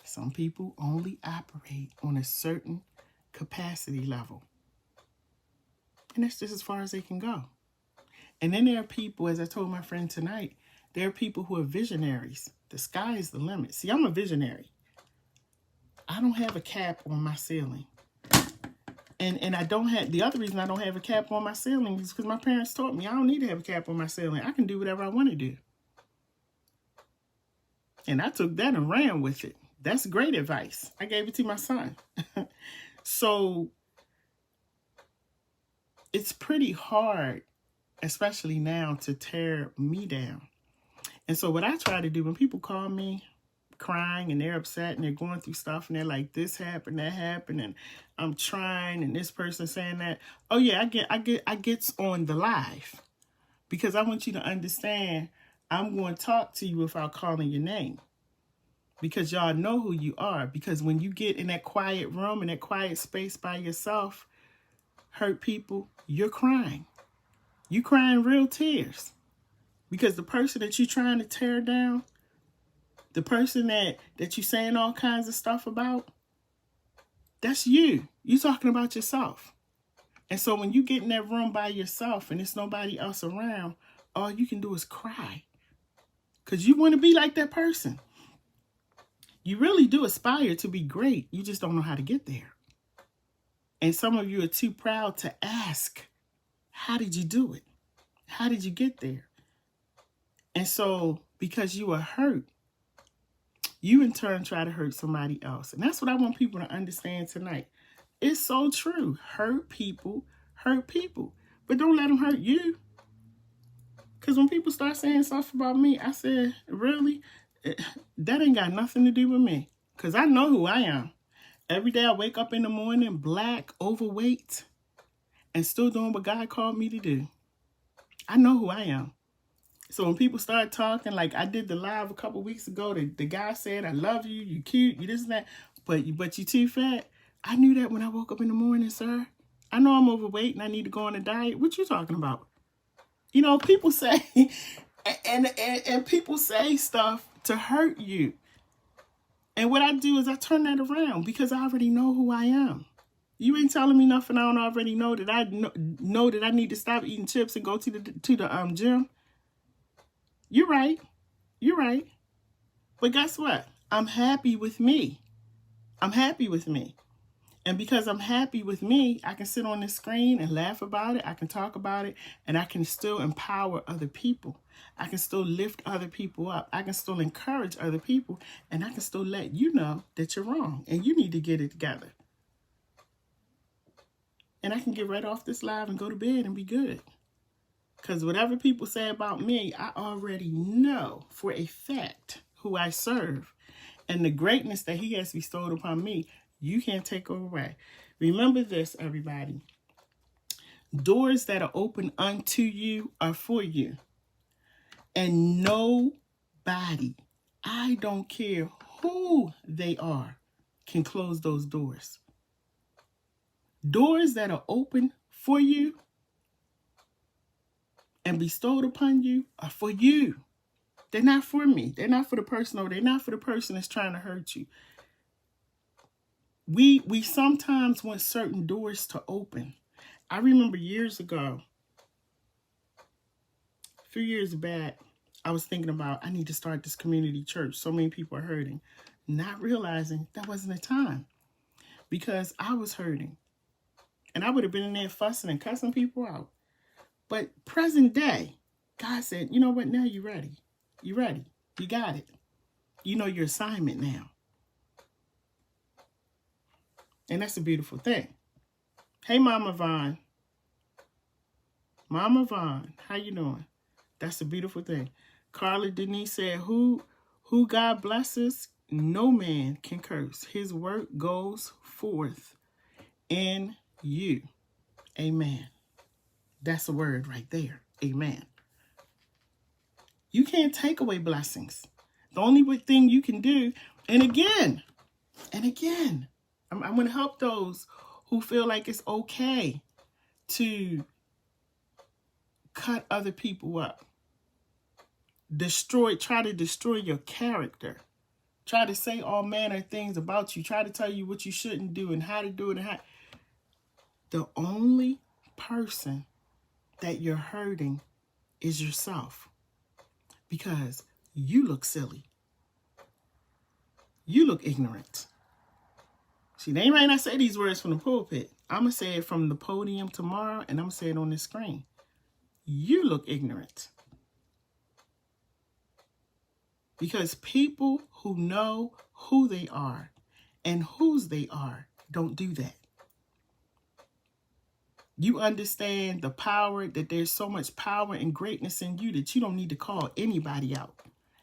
some people only operate on a certain capacity level. And that's just as far as they can go. And then there are people, as I told my friend tonight, there are people who are visionaries. The sky is the limit. See, I'm a visionary. I don't have a cap on my ceiling. And I don't have, the other reason I don't have a cap on my ceiling is because my parents taught me I don't need to have a cap on my ceiling. I can do whatever I want to do. And I took that and ran with it. That's great advice. I gave it to my son. So it's pretty hard, especially now, to tear me down. And so what I try to do when people call me crying and they're upset and they're going through stuff and they're like, this happened, that happened, and I'm trying, and this person saying that, oh yeah, I get on the live because I want you to understand I'm going to talk to you without calling your name because y'all know who you are. Because when you get in that quiet room, in that quiet space by yourself, hurt people, you're crying. You're crying real tears. Because the person that you're trying to tear down, the person that you're saying all kinds of stuff about, that's you. You're talking about yourself. And so when you get in that room by yourself and there's nobody else around, all you can do is cry. Because you want to be like that person. You really do aspire to be great. You just don't know how to get there. And some of you are too proud to ask, how did you do it? How did you get there? And so because you are hurt, you in turn try to hurt somebody else. And that's what I want people to understand tonight. It's so true. Hurt people. But don't let them hurt you. Because when people start saying stuff about me, I said, really? That ain't got nothing to do with me. Because I know who I am. Every day I wake up in the morning, black, overweight, and still doing what God called me to do. I know who I am. So when people start talking, like I did the live a couple weeks ago, the guy said, I love you, you cute, you this and that, but you too fat. I knew that when I woke up in the morning, sir. I know I'm overweight and I need to go on a diet. What you talking about? You know, people say, and people say stuff to hurt you. And what I do is I turn that around because I already know who I am. You ain't telling me nothing I don't already know, that I know that I need to stop eating chips and go to the gym. You're right. You're right. But guess what? I'm happy with me. I'm happy with me. And because I'm happy with me, I can sit on this screen and laugh about it. I can talk about it, and I can still empower other people. I can still lift other people up. I can still encourage other people, and I can still let you know that you're wrong and you need to get it together. And I can get right off this live and go to bed and be good. Because whatever people say about me, I already know for a fact who I serve. And the greatness that he has bestowed upon me, you can't take away. Remember this, everybody. Doors that are open unto you are for you. And nobody, I don't care who they are, can close those doors. Doors that are open for you and bestowed upon you are for you. They're not for me. They're not for the person, or they're not for the person that's trying to hurt you. We sometimes want certain doors to open. I remember years ago, a few years back, I was thinking about, I need to start this community church. So many people are hurting. Not realizing that wasn't the time. Because I was hurting. And I would have been in there fussing and cussing people out. But present day, God said, you know what? Now you're ready. You're ready. You got it. You know your assignment now. And that's a beautiful thing. Hey, Mama Vaughn. Mama Vaughn, how you doing? That's a beautiful thing. Carla Denise said, who God blesses, no man can curse. His work goes forth in you. Amen. That's a word right there. Amen. You can't take away blessings. The only thing you can do, and again, I'm going to help those who feel like it's okay to cut other people up. Try to destroy your character. Try to say all manner of things about you. Try to tell you what you shouldn't do and how to do it. The only person that you're hurting is yourself. Because you look silly. You look ignorant. See, they might not say these words from the pulpit. I'm going to say it from the podium tomorrow, and I'm going to say it on the screen. You look ignorant. Because people who know who they are and whose they are don't do that. You understand the power, that there's so much power and greatness in you that you don't need to call anybody out.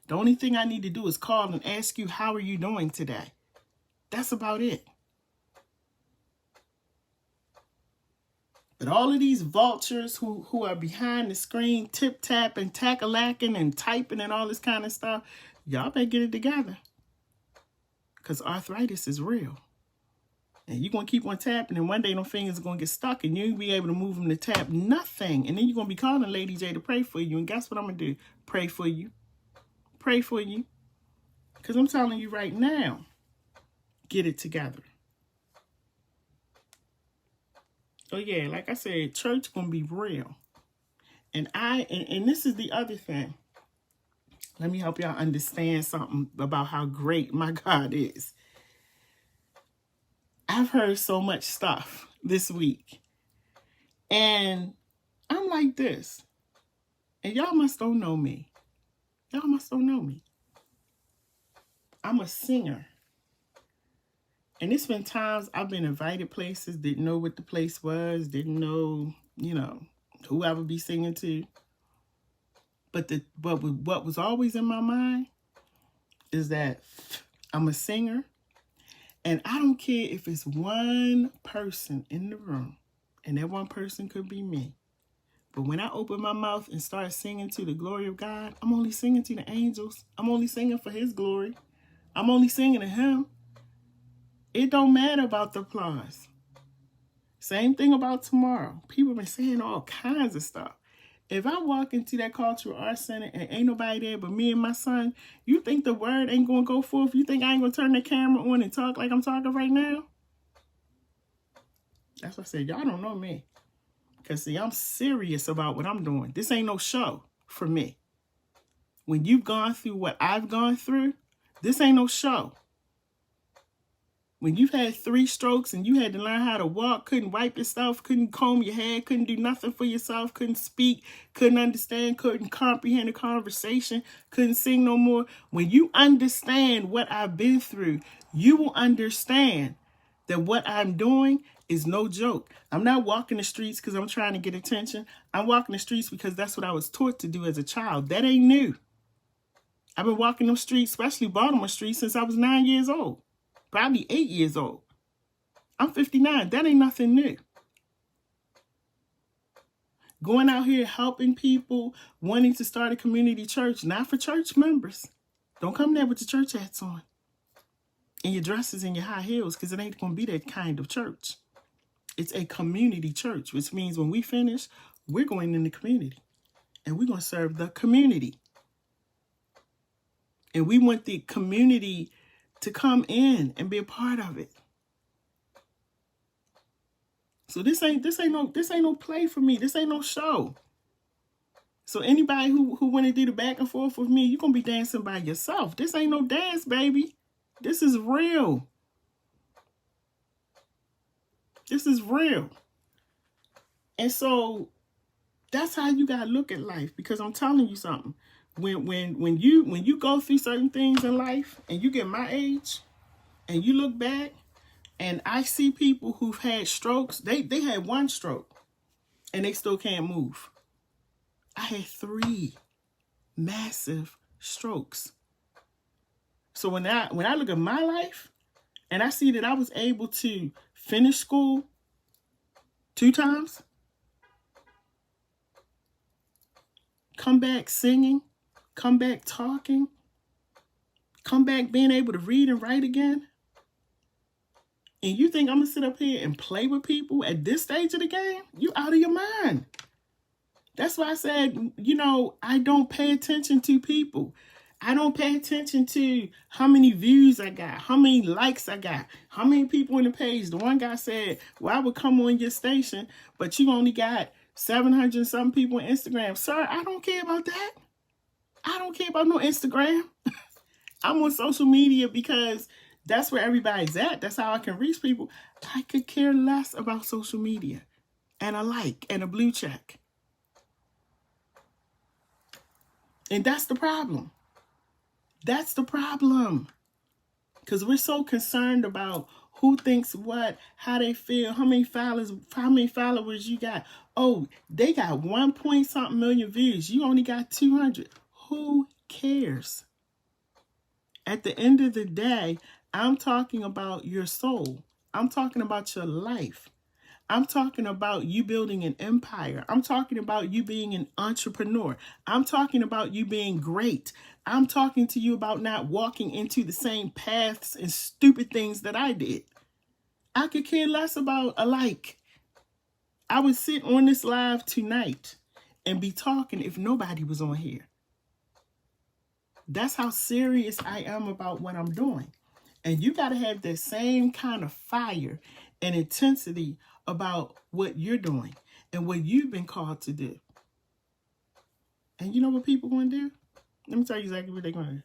The only thing I need to do is call and ask you, how are you doing today? That's about it. But all of these vultures who are behind the screen, tip-tapping, tack-a-lacking, and typing and all this kind of stuff, y'all better get it together. Because arthritis is real. And you're going to keep on tapping, and one day them fingers are going to get stuck, and you ain't be able to move them to tap nothing. And then you're going to be calling LadyJ to pray for you. And guess what I'm going to do? Pray for you. Pray for you. Because I'm telling you right now, get it together. Oh, yeah, like I said, church going to be real. And this is the other thing. Let me help y'all understand something about how great my God is. I've heard so much stuff this week. And I'm like this. And y'all must don't know me. Y'all must don't know me. I'm a singer. And it's been times I've been invited places, didn't know what the place was, didn't know, who I would be singing to. But what was always in my mind is that I'm a singer. And I don't care if it's one person in the room, and that one person could be me. But when I open my mouth and start singing to the glory of God, I'm only singing to the angels. I'm only singing for his glory. I'm only singing to him. It don't matter about the applause. Same thing about tomorrow. People been saying all kinds of stuff. If I walk into that cultural arts center and ain't nobody there but me and my son, you think the word ain't going to go forth? You think I ain't going to turn the camera on and talk like I'm talking right now? That's what I said. Y'all don't know me. Because, see, I'm serious about what I'm doing. This ain't no show for me. When you've gone through what I've gone through, this ain't no show. When you've had 3 strokes and you had to learn how to walk, couldn't wipe yourself, couldn't comb your hair, couldn't do nothing for yourself, couldn't speak, couldn't understand, couldn't comprehend a conversation, couldn't sing no more. When you understand what I've been through, you will understand that what I'm doing is no joke. I'm not walking the streets because I'm trying to get attention. I'm walking the streets because that's what I was taught to do as a child. That ain't new. I've been walking them streets, especially Baltimore streets, since I was 9 years old. Probably 8 years old. I'm 59. That ain't nothing new. Going out here helping people, wanting to start a community church, not for church members. Don't come there with your church hats on and your dresses and your high heels, because it ain't going to be that kind of church. It's a community church, which means when we finish, we're going in the community and we're going to serve the community. And we want the community to come in and be a part of it. So this ain't no play for me. This ain't no show. So anybody who want to do the back and forth with me, you're gonna be dancing by yourself. This ain't no dance, baby. This is real. This is real. And so that's how you gotta look at life, because I'm telling you something. When you go through certain things in life and you get my age and you look back and I see people who've had strokes, they had 1 stroke and they still can't move. I had 3 massive strokes. So when I look at my life and I see that I was able to finish school 2 times, come back singing, come back talking, come back being able to read and write again, and you think I'm going to sit up here and play with people at this stage of the game? You out of your mind. That's why I said, I don't pay attention to people. I don't pay attention to how many views I got, how many likes I got, how many people on the page. The one guy said, well, I would come on your station, but you only got 700 and some people on Instagram. Sir, I don't care about that. I don't care about no Instagram. I'm on social media because that's where everybody's at. That's how I can reach people. I could care less about social media and a like and a blue check. And that's the problem. That's the problem. Because we're so concerned about who thinks what, how they feel, how many followers you got. Oh, they got 1 point something million views. You only got 200. Who cares? At the end of the day, I'm talking about your soul. I'm talking about your life. I'm talking about you building an empire. I'm talking about you being an entrepreneur. I'm talking about you being great. I'm talking to you about not walking into the same paths and stupid things that I did. I could care less about a like. I would sit on this live tonight and be talking if nobody was on here. That's how serious I am about what I'm doing. And you got to have that same kind of fire and intensity about what you're doing and what you've been called to do. And you know what people going to do? Let me tell you exactly what they're going to do.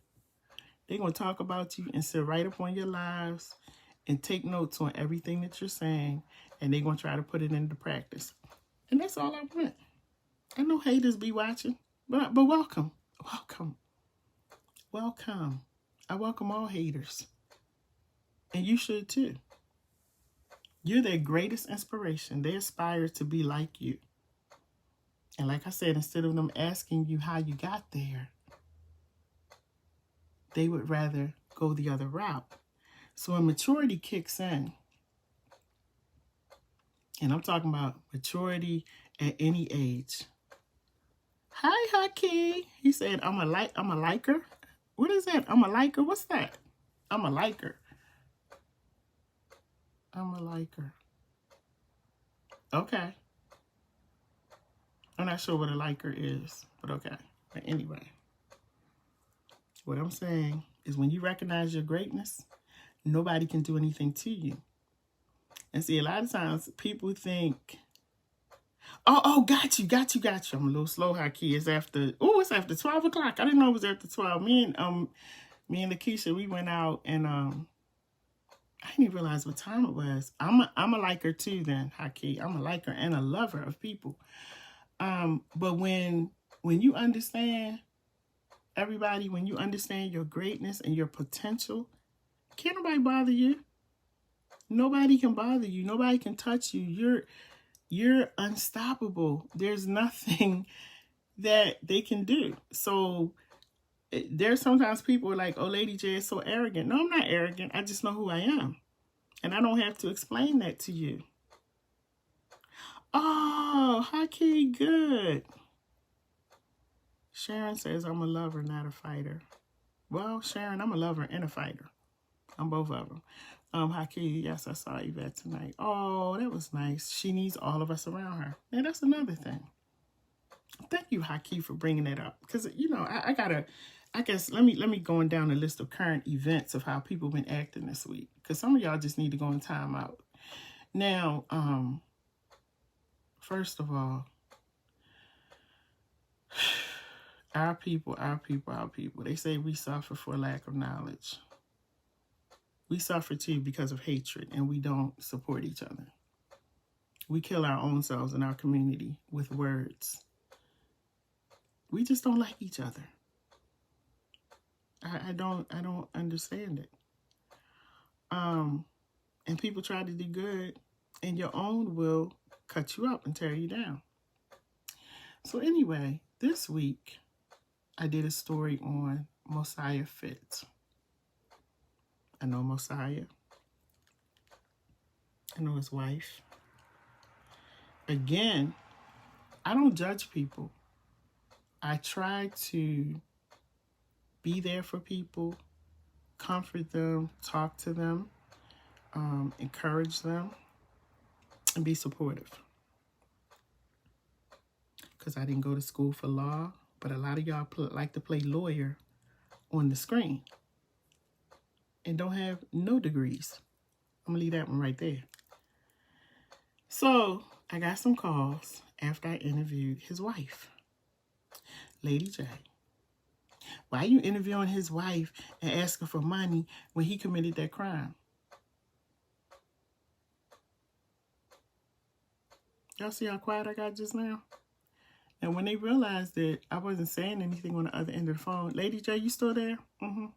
They're going to talk about you and sit right up on your lives and take notes on everything that you're saying. And they're going to try to put it into practice. And that's all I want. I know haters be watching, but welcome. Welcome. Welcome. I welcome all haters. And you should too. You're their greatest inspiration. They aspire to be like you. And like I said, instead of them asking you how you got there, they would rather go the other route. So when maturity kicks in, and I'm talking about maturity at any age. Hi, Haki. He said, I'm a liker. What is that? I'm a liker. What's that? I'm a liker. I'm a liker. Okay. I'm not sure what a liker is, but okay. But anyway, what I'm saying is when you recognize your greatness, nobody can do anything to you. And see, a lot of times people think, oh, got you. I'm a little slow, Haki. It's after 12 o'clock. I didn't know it was after 12. Me and Lakeisha, we went out and I didn't even realize what time it was. I'm a liker too then, Haki. I'm a liker and a lover of people. But when you understand, everybody, when you understand your greatness and your potential, can't nobody bother you. Nobody can bother you. Nobody can touch you. You're unstoppable. There's nothing that they can do. So there's sometimes people are like, oh, LadyJ is so arrogant. No, I'm not arrogant. I just know who I am. And I don't have to explain that to you. Oh, Haki, good. Sharon says, I'm a lover, not a fighter. Well, Sharon, I'm a lover and a fighter. I'm both of them. Haki, yes, I saw Yvette tonight. Oh, that was nice. She needs all of us around her. And that's another thing. Thank you, Haki, for bringing that up. Because, you know, I guess, let me go on down the list of current events of how people been acting this week. Because some of y'all just need to go in time out. Now, first of all, our people, they say we suffer for lack of knowledge. We suffer too because of hatred, and we don't support each other. We kill our own selves in our community with words. We just don't like each other. I don't understand it. And people try to do good, and your own will cut you up and tear you down. So anyway, this week I did a story on Mosiah Fitz. I know Mosiah. I know his wife. Again, I don't judge people. I try to be there for people, comfort them, talk to them, encourage them, and be supportive. Because I didn't go to school for law, but a lot of y'all like to play lawyer on the screen and don't have no degrees. I'm going to leave that one right there. So I got some calls after I interviewed his wife, LadyJ. Why are you interviewing his wife and asking for money when he committed that crime? Y'all see how quiet I got just now? And when they realized that I wasn't saying anything on the other end of the phone, LadyJ, you still there? Mm-hmm.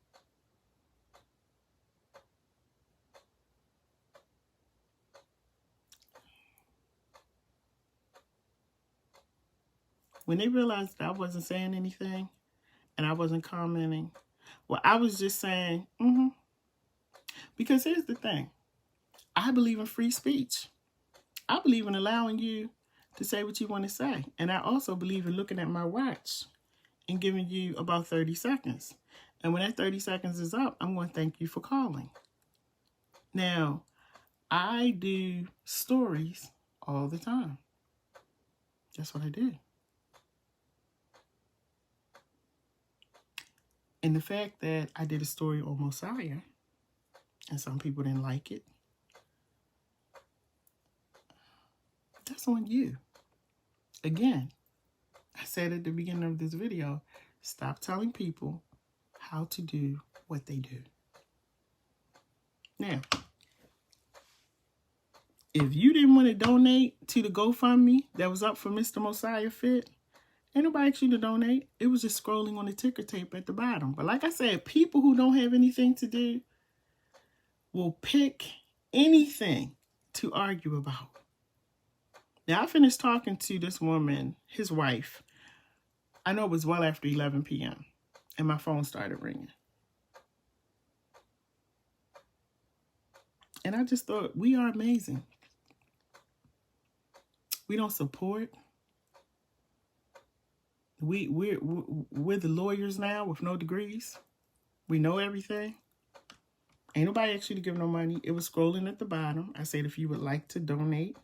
When they realized that I wasn't saying anything and I wasn't commenting, well, I was just saying, mm-hmm. Because here's the thing. I believe in free speech. I believe in allowing you to say what you want to say. And I also believe in looking at my watch and giving you about 30 seconds. And when that 30 seconds is up, I'm going to thank you for calling. Now, I do stories all the time. That's what I do. And the fact that I did a story on Mosiah and some people didn't like it, that's on you. Again, I said at the beginning of this video, stop telling people how to do what they do. Now, if you didn't want to donate to the GoFundMe that was up for Mr. Mosiah Fit, ain't nobody asked you to donate. It was just scrolling on the ticker tape at the bottom. But like I said, people who don't have anything to do will pick anything to argue about. Now, I finished talking to this woman, his wife. I know it was well after 11 p.m. and my phone started ringing. And I just thought, we are amazing. We don't support. We're the lawyers now with no degrees. We know everything. Ain't nobody asked you to give no money. It was scrolling at the bottom. I said, if you would like to donate.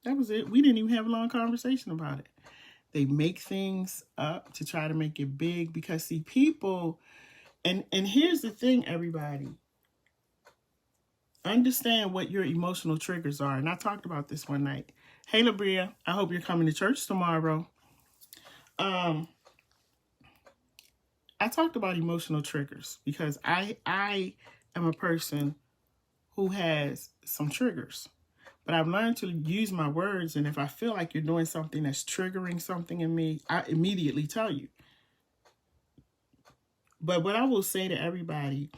That was it. We didn't even have a long conversation about it. They make things up to try to make it big because, see, people, and here's the thing, everybody. Understand what your emotional triggers are. And I talked about this one night. Hey, Labria, I hope you're coming to church tomorrow. I talked about emotional triggers because I am a person who has some triggers. But I've learned to use my words, and if I feel like you're doing something that's triggering something in me, I immediately tell you. But what I will say to everybody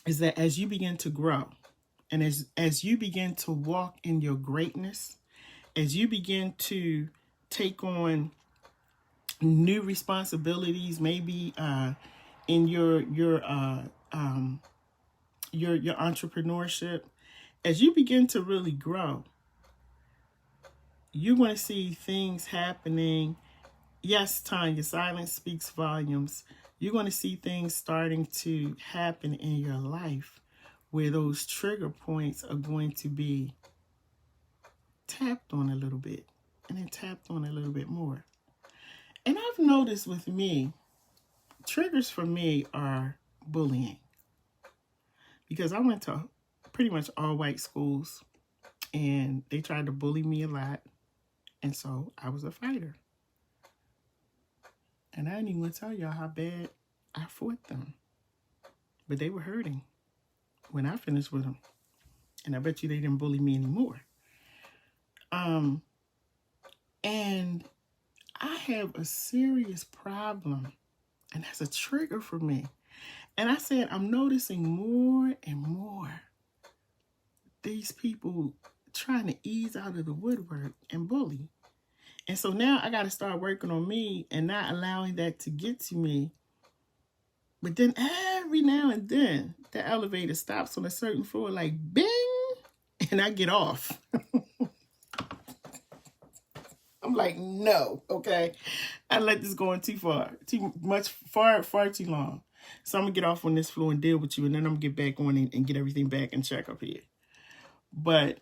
is that as you begin to grow, and as you begin to walk in your greatness, as you begin to take on new responsibilities, maybe in your entrepreneurship, as you begin to really grow, you're going to see things happening. Yes, Tanya, silence speaks volumes. You're going to see things starting to happen in your life where those trigger points are going to be tapped on a little bit and then tapped on a little bit more. And I've noticed with me, triggers for me are bullying. Because I went to pretty much all white schools and they tried to bully me a lot. And so I was a fighter. And I didn't even want to tell y'all how bad I fought them. But they were hurting when I finished with them. And I bet you they didn't bully me anymore. And I have a serious problem. And that's a trigger for me. And I said, I'm noticing more and more these people trying to ease out of the woodwork and bully. And so now I got to start working on me and not allowing that to get to me. But then every now and then, the elevator stops on a certain floor like bing, and I get off. I'm like, no, okay. I let this go on too far, far too long. So I'm going to get off on this floor and deal with you, and then I'm going to get back on and get everything back and check up here. But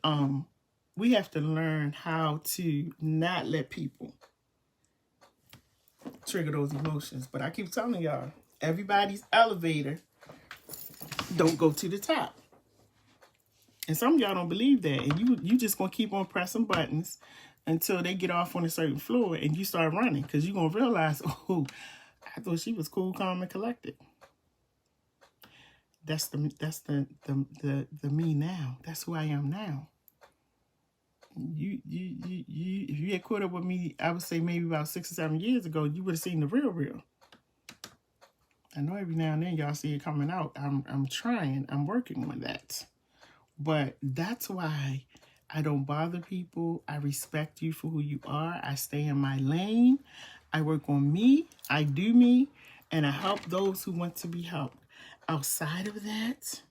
we have to learn how to not let people trigger those emotions. But I keep telling y'all, everybody's elevator don't go to the top. And some of y'all don't believe that. And you just going to keep on pressing buttons until they get off on a certain floor and you start running. Because you're going to realize, oh, I thought she was cool, calm, and collected. That's the me now. That's who I am now. If you had caught up with me, I would say maybe about 6 or 7 years ago, you would have seen the real. I know every now and then y'all see it coming out. I'm trying. I'm working on that. But that's why I don't bother people. I respect you for who you are. I stay in my lane. I work on me. I do me. And I help those who want to be helped. Outside of that,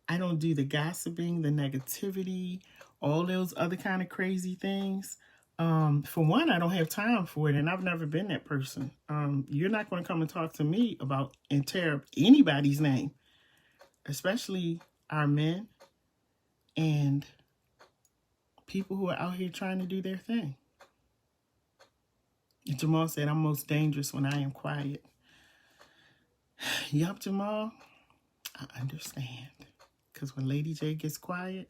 I don't do the gossiping, the negativity, all those other kind of crazy things. For one, I don't have time for it, and I've never been that person. You're not going to come and talk to me about and tear up anybody's name, especially our men. and people who are out here trying to do their thing. Jamal said, I'm most dangerous when I am quiet. Yup, Jamal, I understand. Because when Lady J gets quiet,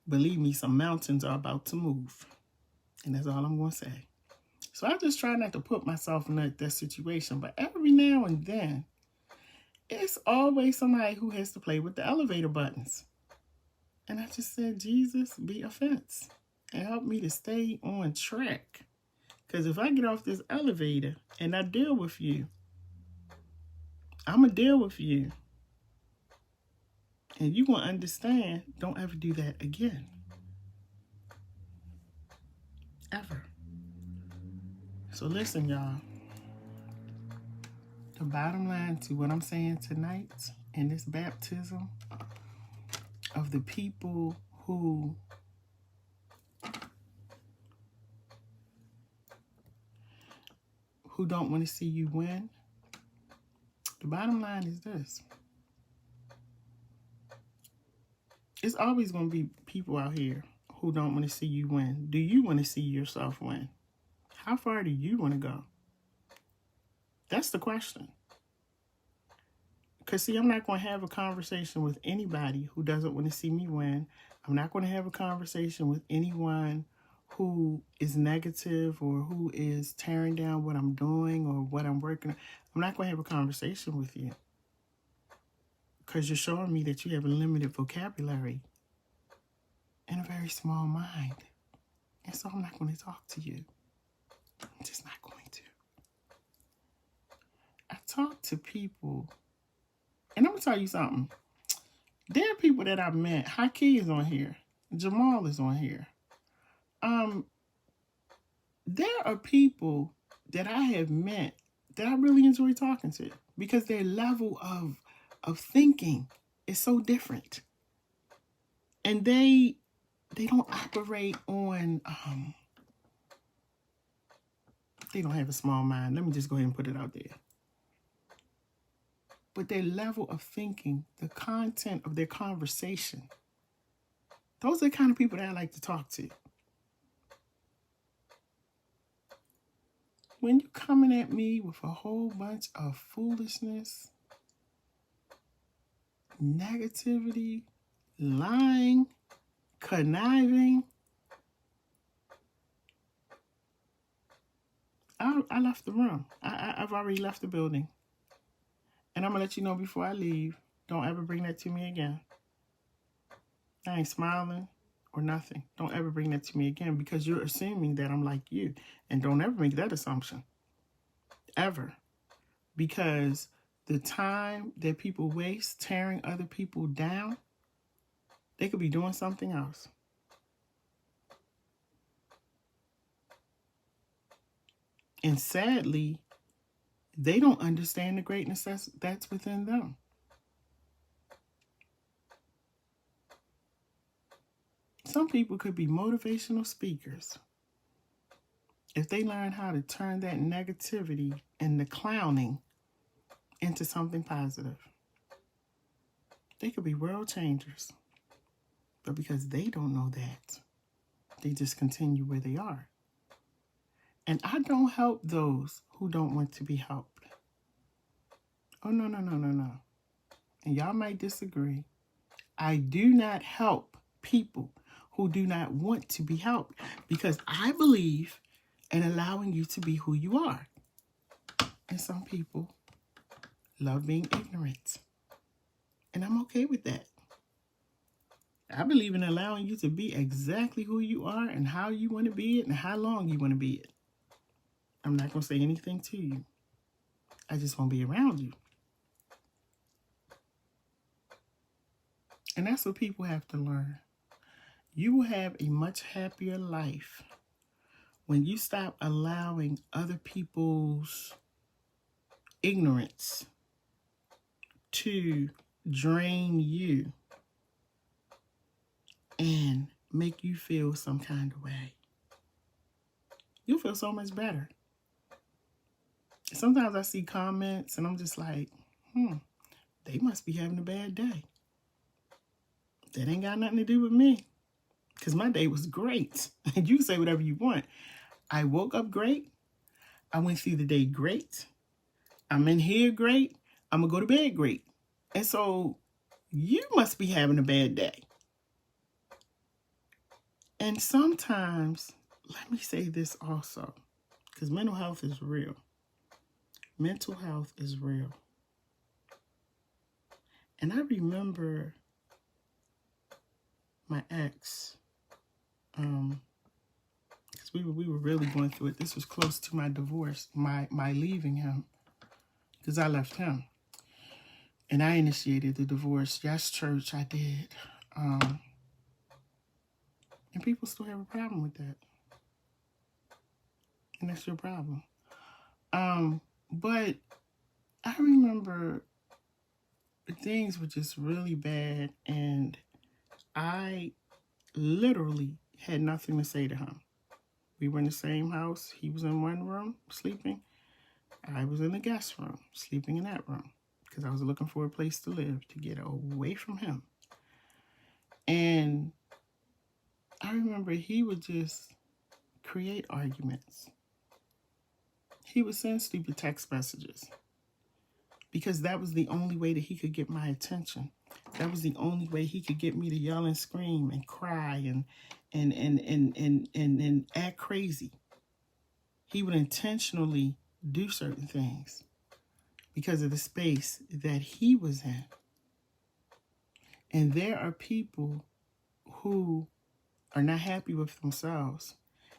believe me, some mountains are about to move. And that's all I'm going to say. So I just try not to put myself in that situation. But every now and then, it's always somebody who has to play with the elevator buttons. And I just said, Jesus, be a fence and help me to stay on track. Because if I get off this elevator and I deal with you, I'm going to deal with you. And you're going to understand, don't ever do that again. Ever. So listen, y'all. The bottom line to what I'm saying tonight in this baptism of the people who don't want to see you win, the bottom line is this. It's always going to be people out here who don't want to see you win. Do you want to see yourself win? How far do you want to go? That's the question. Because, see, I'm not going to have a conversation with anybody who doesn't want to see me win. I'm not going to have a conversation with anyone who is negative or who is tearing down what I'm doing or what I'm working on. I'm not going to have a conversation with you. Because you're showing me that you have a limited vocabulary and a very small mind. And so I'm not going to talk to you. I'm just not going to. I talk to people, and I'm going to tell you something. There are people that I've met. Haki is on here. Jamal is on here. There are people that I have met that I really enjoy talking to because their level of thinking is so different. And they don't operate on, they don't have a small mind. Let me just go ahead and put it out there. But their level of thinking, the content of their conversation, those are the kind of people that I like to talk to. When you're coming at me with a whole bunch of foolishness, negativity, lying, conniving, I left the room. I've already left the building. And I'm going to let you know before I leave, don't ever bring that to me again. I ain't smiling or nothing. Don't ever bring that to me again because you're assuming that I'm like you. And don't ever make that assumption. Ever. Because the time that people waste tearing other people down, they could be doing something else. And sadly, they don't understand the greatness that's within them. Some people could be motivational speakers if they learn how to turn that negativity and the clowning into something positive. They could be world changers. But because they don't know that, they just continue where they are. And I don't help those who don't want to be helped. Oh, no. And y'all might disagree. I do not help people who do not want to be helped because I believe in allowing you to be who you are. And some people love being ignorant. And I'm okay with that. I believe in allowing you to be exactly who you are and how you want to be it and how long you want to be it. I'm not going to say anything to you. I just want to be around you. And that's what people have to learn. You will have a much happier life when you stop allowing other people's ignorance to drain you and make you feel some kind of way. You'll feel so much better. Sometimes I see comments and I'm just like, they must be having a bad day. That ain't got nothing to do with me. Because my day was great. And you can say whatever you want. I woke up great. I went through the day great. I'm in here great. I'm going to go to bed great. And so you must be having a bad day. And sometimes, let me say this also, because mental health is real. Mental health is real. And I remember my ex, because we were really going through it. This was close to my divorce, my leaving him, because I left him. And I initiated the divorce. Yes, church, I did. And people still have a problem with that. And that's your problem. But I remember things were just really bad. And I literally had nothing to say to him. We were in the same house. He was in one room sleeping. I was in the guest room sleeping in that room because I was looking for a place to live to get away from him. And I remember he would just create arguments. He would send stupid text messages because that was the only way that he could get my attention. That was the only way he could get me to yell and scream and cry and act crazy. He would intentionally do certain things because of the space that he was in. And there are people who are not happy with themselves,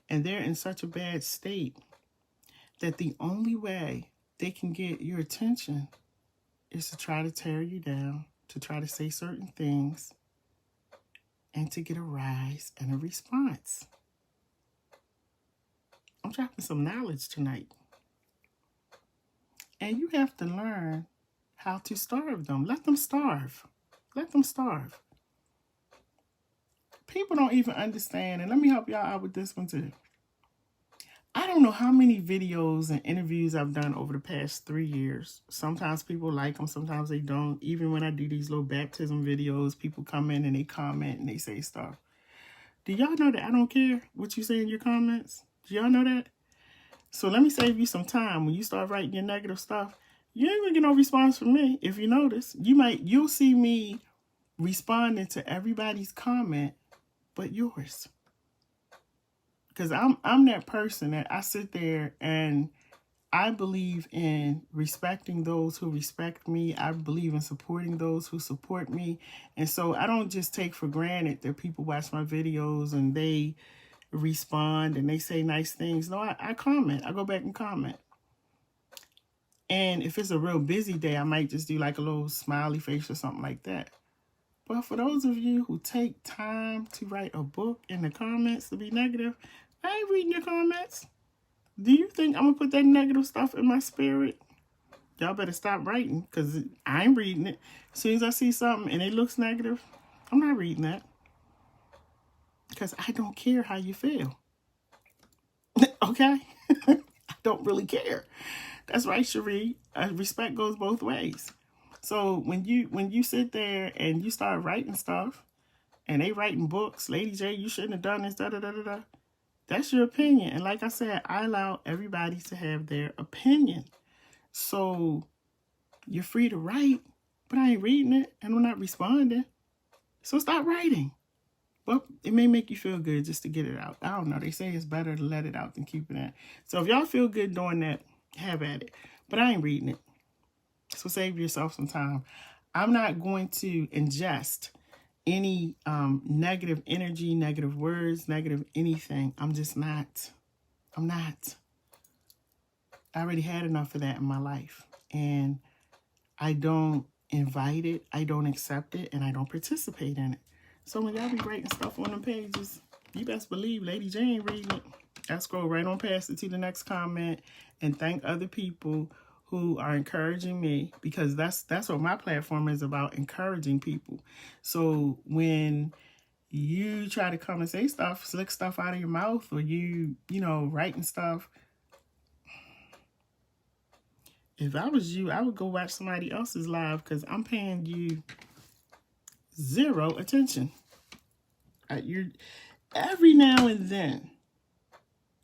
and they're in such a bad state that the only way they can get your attention is to try to tear you down, to try to say certain things, and to get a rise and a response. I'm dropping some knowledge tonight. And you have to learn how to starve them. Let them starve. Let them starve. People don't even understand, and let me help y'all out with this one too. I don't know how many videos and interviews I've done over the past 3 years. Sometimes people like them, sometimes they don't. Even when I do these little baptism videos, people come in and they comment and they say stuff. Do y'all know that I don't care what you say in your comments? Do y'all know that? So let me save you some time. When you start writing your negative stuff, you ain't gonna get no response from me. If you notice, you'll see me responding to everybody's comment but yours. Because I'm that person that I sit there and I believe in respecting those who respect me. I believe in supporting those who support me. And so I don't just take for granted that people watch my videos and they respond and they say nice things. No, I comment. I go back and comment. And if it's a real busy day, I might just do like a little smiley face or something like that. But for those of you who take time to write a book in the comments to be negative, I ain't reading your comments. Do you think I'm going to put that negative stuff in my spirit? Y'all better stop writing because I ain't reading it. As soon as I see something and it looks negative, I'm not reading that. Because I don't care how you feel. Okay? I don't really care. That's right, Cherie. Respect goes both ways. So when you sit there and you start writing stuff and they writing books, LadyJ, you shouldn't have done this, da-da-da-da-da. That's your opinion. And like I said, I allow everybody to have their opinion. So you're free to write, but I ain't reading it and I'm not responding. So stop writing. Well, it may make you feel good just to get it out. I don't know. They say it's better to let it out than keep it in. So if y'all feel good doing that, have at it. But I ain't reading it. So save yourself some time. I'm not going to ingest any negative energy, negative words, negative anything. I'm just not. I'm not. I already had enough of that in my life. And I don't invite it, I don't accept it, and I don't participate in it. So when y'all be writing stuff on them pages, you best believe LadyJ ain't reading it. I scroll right on past it to the next comment and thank other people who are encouraging me, because that's what my platform is about, encouraging people. So when you try to come and say stuff, slick stuff out of your mouth, or you know, writing stuff, if I was you, I would go watch somebody else's live, because I'm paying you zero attention. You're every now and then,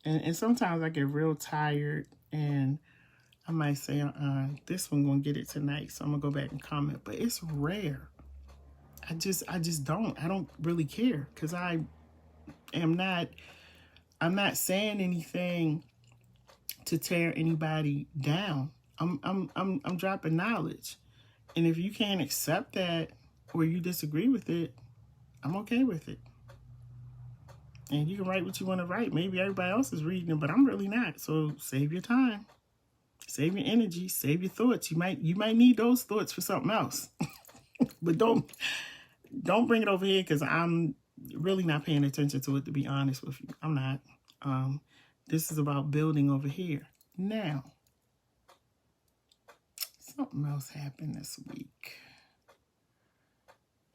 and sometimes I get real tired, and I might say, this one gonna get it tonight, so I'm gonna go back and comment. But it's rare. I just don't. I don't really care because I'm not saying anything to tear anybody down. I'm dropping knowledge, and if you can't accept that or you disagree with it, I'm okay with it. And you can write what you want to write. Maybe everybody else is reading it, but I'm really not. So save your time, save your energy, save your thoughts. You might need those thoughts for something else, but don't bring it over here because I'm really not paying attention to it. To be honest with you, I'm not. This is about building over here. Now, something else happened this week.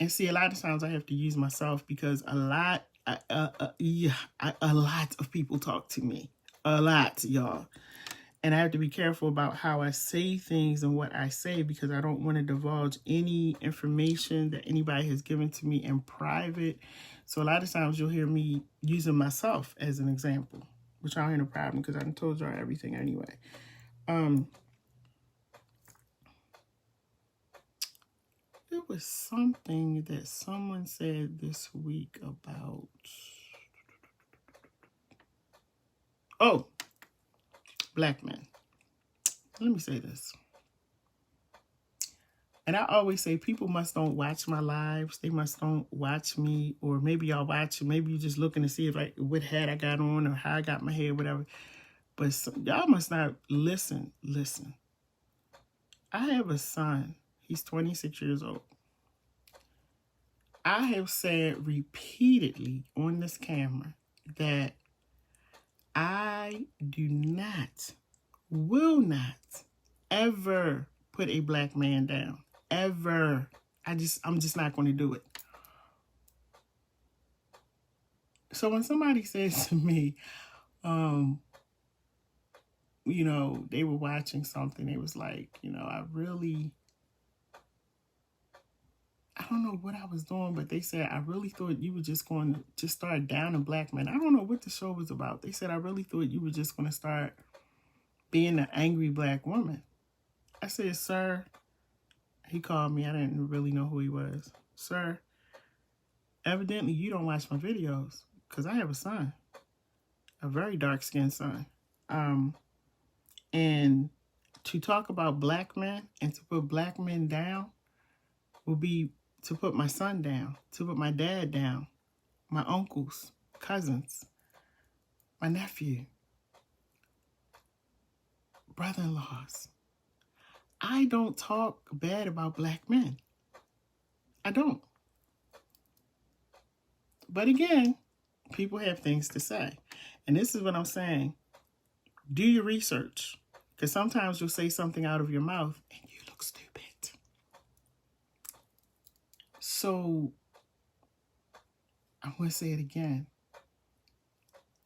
And see, a lot of times I have to use myself because a lot of people talk to me. A lot, y'all. And I have to be careful about how I say things and what I say because I don't want to divulge any information that anybody has given to me in private. So a lot of times you'll hear me using myself as an example, which I ain't a problem because I told y'all everything anyway. There was something that someone said this week about... Oh, black men. Let me say this. And I always say people must don't watch my lives. They must don't watch me. Or maybe y'all watch it. Maybe you're just looking to see if, like, what hat I got on or how I got my hair, whatever. But y'all must not listen. Listen. I have a son. He's 26 years old. I have said repeatedly on this camera that I do not, will not ever put a black man down. Ever. I'm just not going to do it. So when somebody says to me, you know, they were watching something, it was like, you know, I don't know what I was doing, but they said, I really thought you were just going to just start downing black men. I don't know what the show was about. They said, I really thought you were just going to start being an angry black woman. I said, sir, he called me. I didn't really know who he was. Sir, evidently you don't watch my videos because I have a son, a very dark-skinned son. And to talk about black men and to put black men down will be to put my son down, to put my dad down, my uncles, cousins, my nephew, brother-in-laws. I don't talk bad about black men. I don't. But again, people have things to say. And this is what I'm saying. Do your research. Because sometimes you'll say something out of your mouth and you look stupid. So, I'm going to say it again.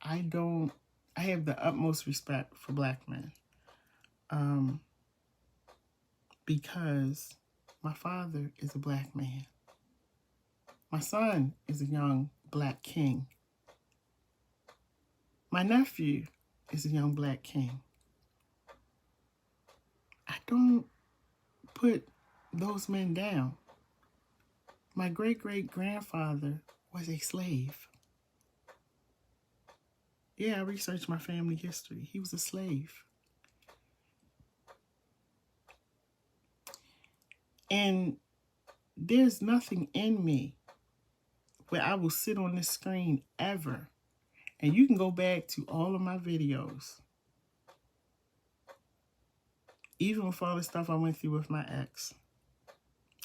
I have the utmost respect for black men. Because my father is a black man. My son is a young black king. My nephew is a young black king. I don't put those men down. My great-great-grandfather was a slave. Yeah, I researched my family history. He was a slave. And there's nothing in me where I will sit on this screen ever. And you can go back to all of my videos. Even with all the stuff I went through with my ex.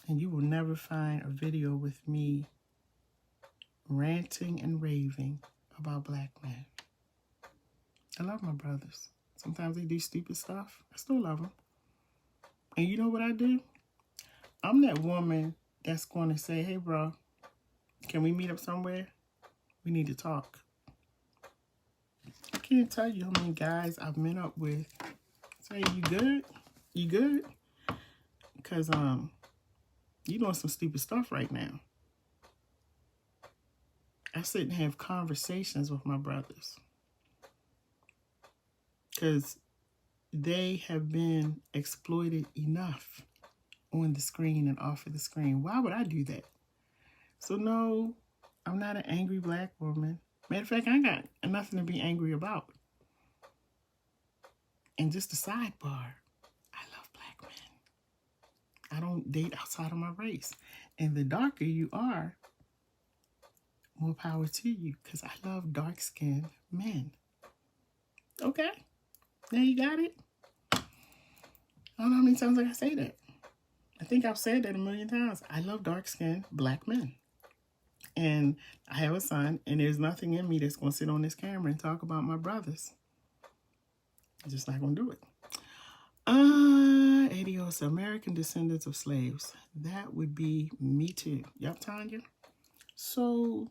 And you will never find a video with me ranting and raving about black men. I love my brothers. Sometimes they do stupid stuff. I still love them. And you know what I do? I'm that woman that's going to say, hey, bro, can we meet up somewhere? We need to talk. I can't tell you how many guys I've met up with. Say, you good? You good? Because, you doing some stupid stuff right now. sit and have conversations with my brothers. Because they have been exploited enough on the screen and off of the screen. Why would I do that? So no, I'm not an angry black woman. Matter of fact, I ain't got nothing to be angry about. And just a sidebar, I love black men. I don't date outside of my race. And the darker you are, more power to you, because I love dark-skinned men. Okay, now you got it. I don't know how many times I say that. I think I've said that a million times. I love dark-skinned black men. And I have a son, and there's nothing in me that's going to sit on this camera and talk about my brothers. I'm just not going to do it. Adios, American descendants of slaves. That would be me too. Yup, Tanya? So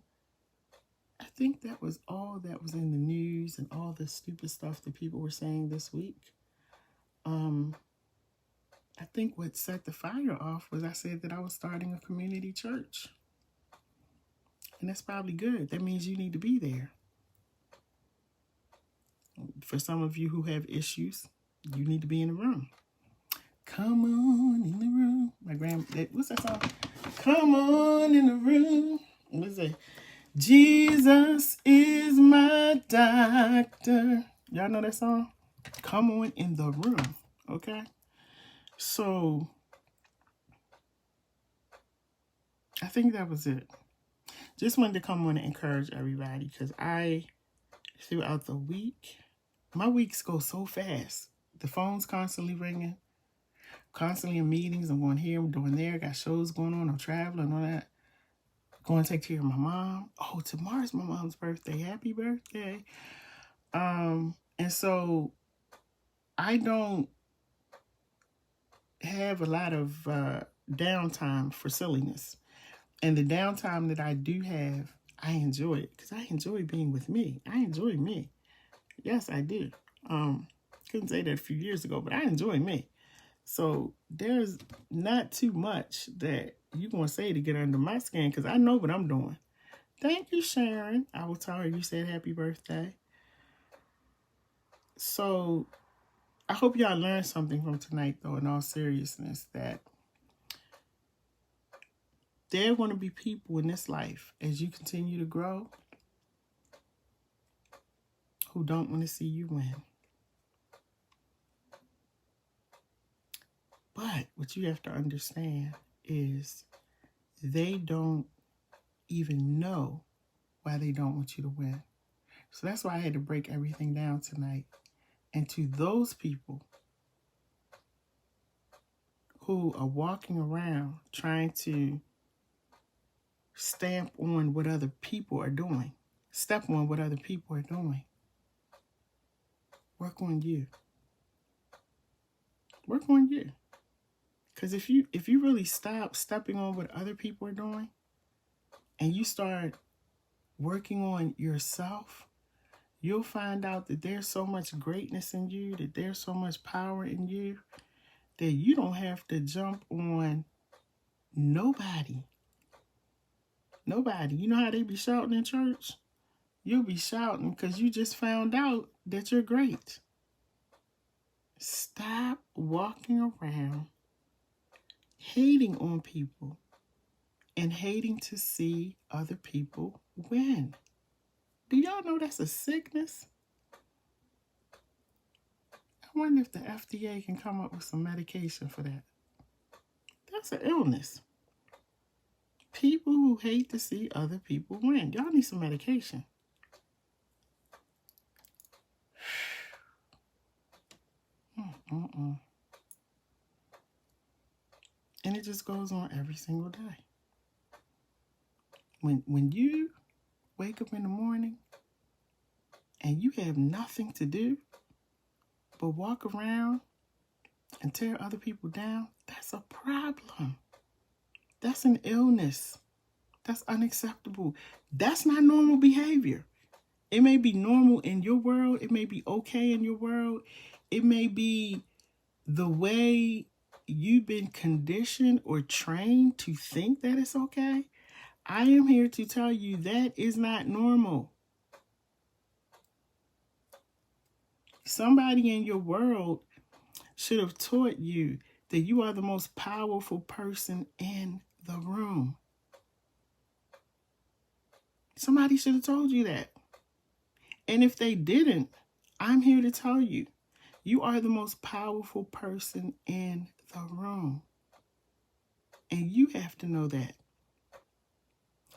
I think that was all that was in the news and all the stupid stuff that people were saying this week. I think what set the fire off was I said that I was starting a community church. And that's probably good. That means you need to be there. For some of you who have issues, you need to be in the room. Come on in the room. What's that song? Come on in the room. What's that? Jesus is my doctor. Y'all know that song? Come on in the room. Okay? So, I think that was it. Just wanted to come on and encourage everybody because throughout the week, my weeks go so fast. The phone's constantly ringing, constantly in meetings. I'm going here, I'm doing there, got shows going on, I'm traveling, all that. Going to take care of my mom. Oh, tomorrow's my mom's birthday. Happy birthday. And so I don't have a lot of downtime for silliness. And the downtime that I do have, I enjoy it because I enjoy being with me. I enjoy me. Yes, I do. Couldn't say that a few years ago, but I enjoy me. So there's not too much that you're going to say to get under my skin because I know what I'm doing. Thank you, Sharon. I will tell her you said happy birthday. So I hope y'all learned something from tonight, though, in all seriousness, that there are going to be people in this life, as you continue to grow, who don't want to see you win. But what you have to understand is they don't even know why they don't want you to win. So that's why I had to break everything down tonight. And to those people who are walking around trying to stamp on what other people are doing, step on what other people are doing, work on you. Work on you. Because if you really stop stepping on what other people are doing and you start working on yourself, you'll find out that there's so much greatness in you, that there's so much power in you, that you don't have to jump on nobody. Nobody. You know how they be shouting in church? You'll be shouting because you just found out that you're great. Stop walking around hating on people and hating to see other people win. Do y'all know that's a sickness? I wonder if the FDA can come up with some medication for that. That's an illness. People who hate to see other people win. Y'all need some medication. And it just goes on every single day. When you wake up in the morning and you have nothing to do but walk around and tear other people down, that's a problem. That's an illness. That's unacceptable. That's not normal behavior. It may be normal in your world. It may be okay in your world. It may be the way you've been conditioned or trained to think that it's okay. I am here to tell you that is not normal. Somebody in your world should have taught you that you are the most powerful person in the room. Somebody should have told you that. And if they didn't, I'm here to tell you, you are the most powerful person in the room. And you have to know that.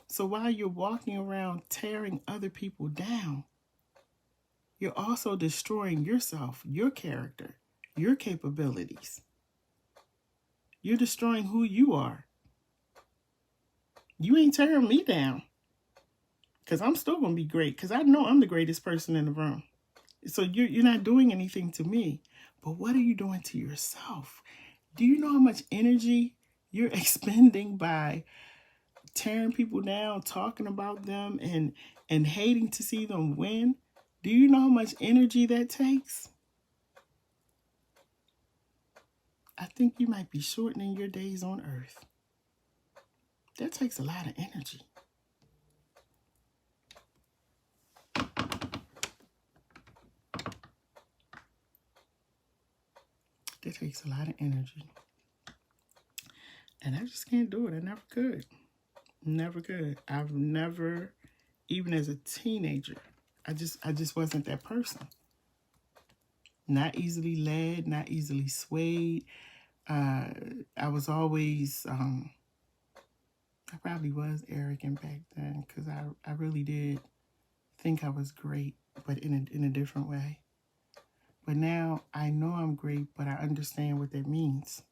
So while you're walking around tearing other people down, you're also destroying yourself, your character, your capabilities. You're destroying who you are. You ain't tearing me down. Because I'm still going to be great. Because I know I'm the greatest person in the room. So you're not doing anything to me. But what are you doing to yourself? Do you know how much energy you're expending by tearing people down, talking about them, and hating to see them win? Do you know how much energy that takes? I think you might be shortening your days on earth. That takes a lot of energy. That takes a lot of energy. And I just can't do it. I never could. Never could. I've never, even as a teenager, I just wasn't that person. Not easily led, not easily swayed. I was always, I probably was arrogant back then because I really did think I was great, but in a different way. But now I know I'm great, but I understand what that means.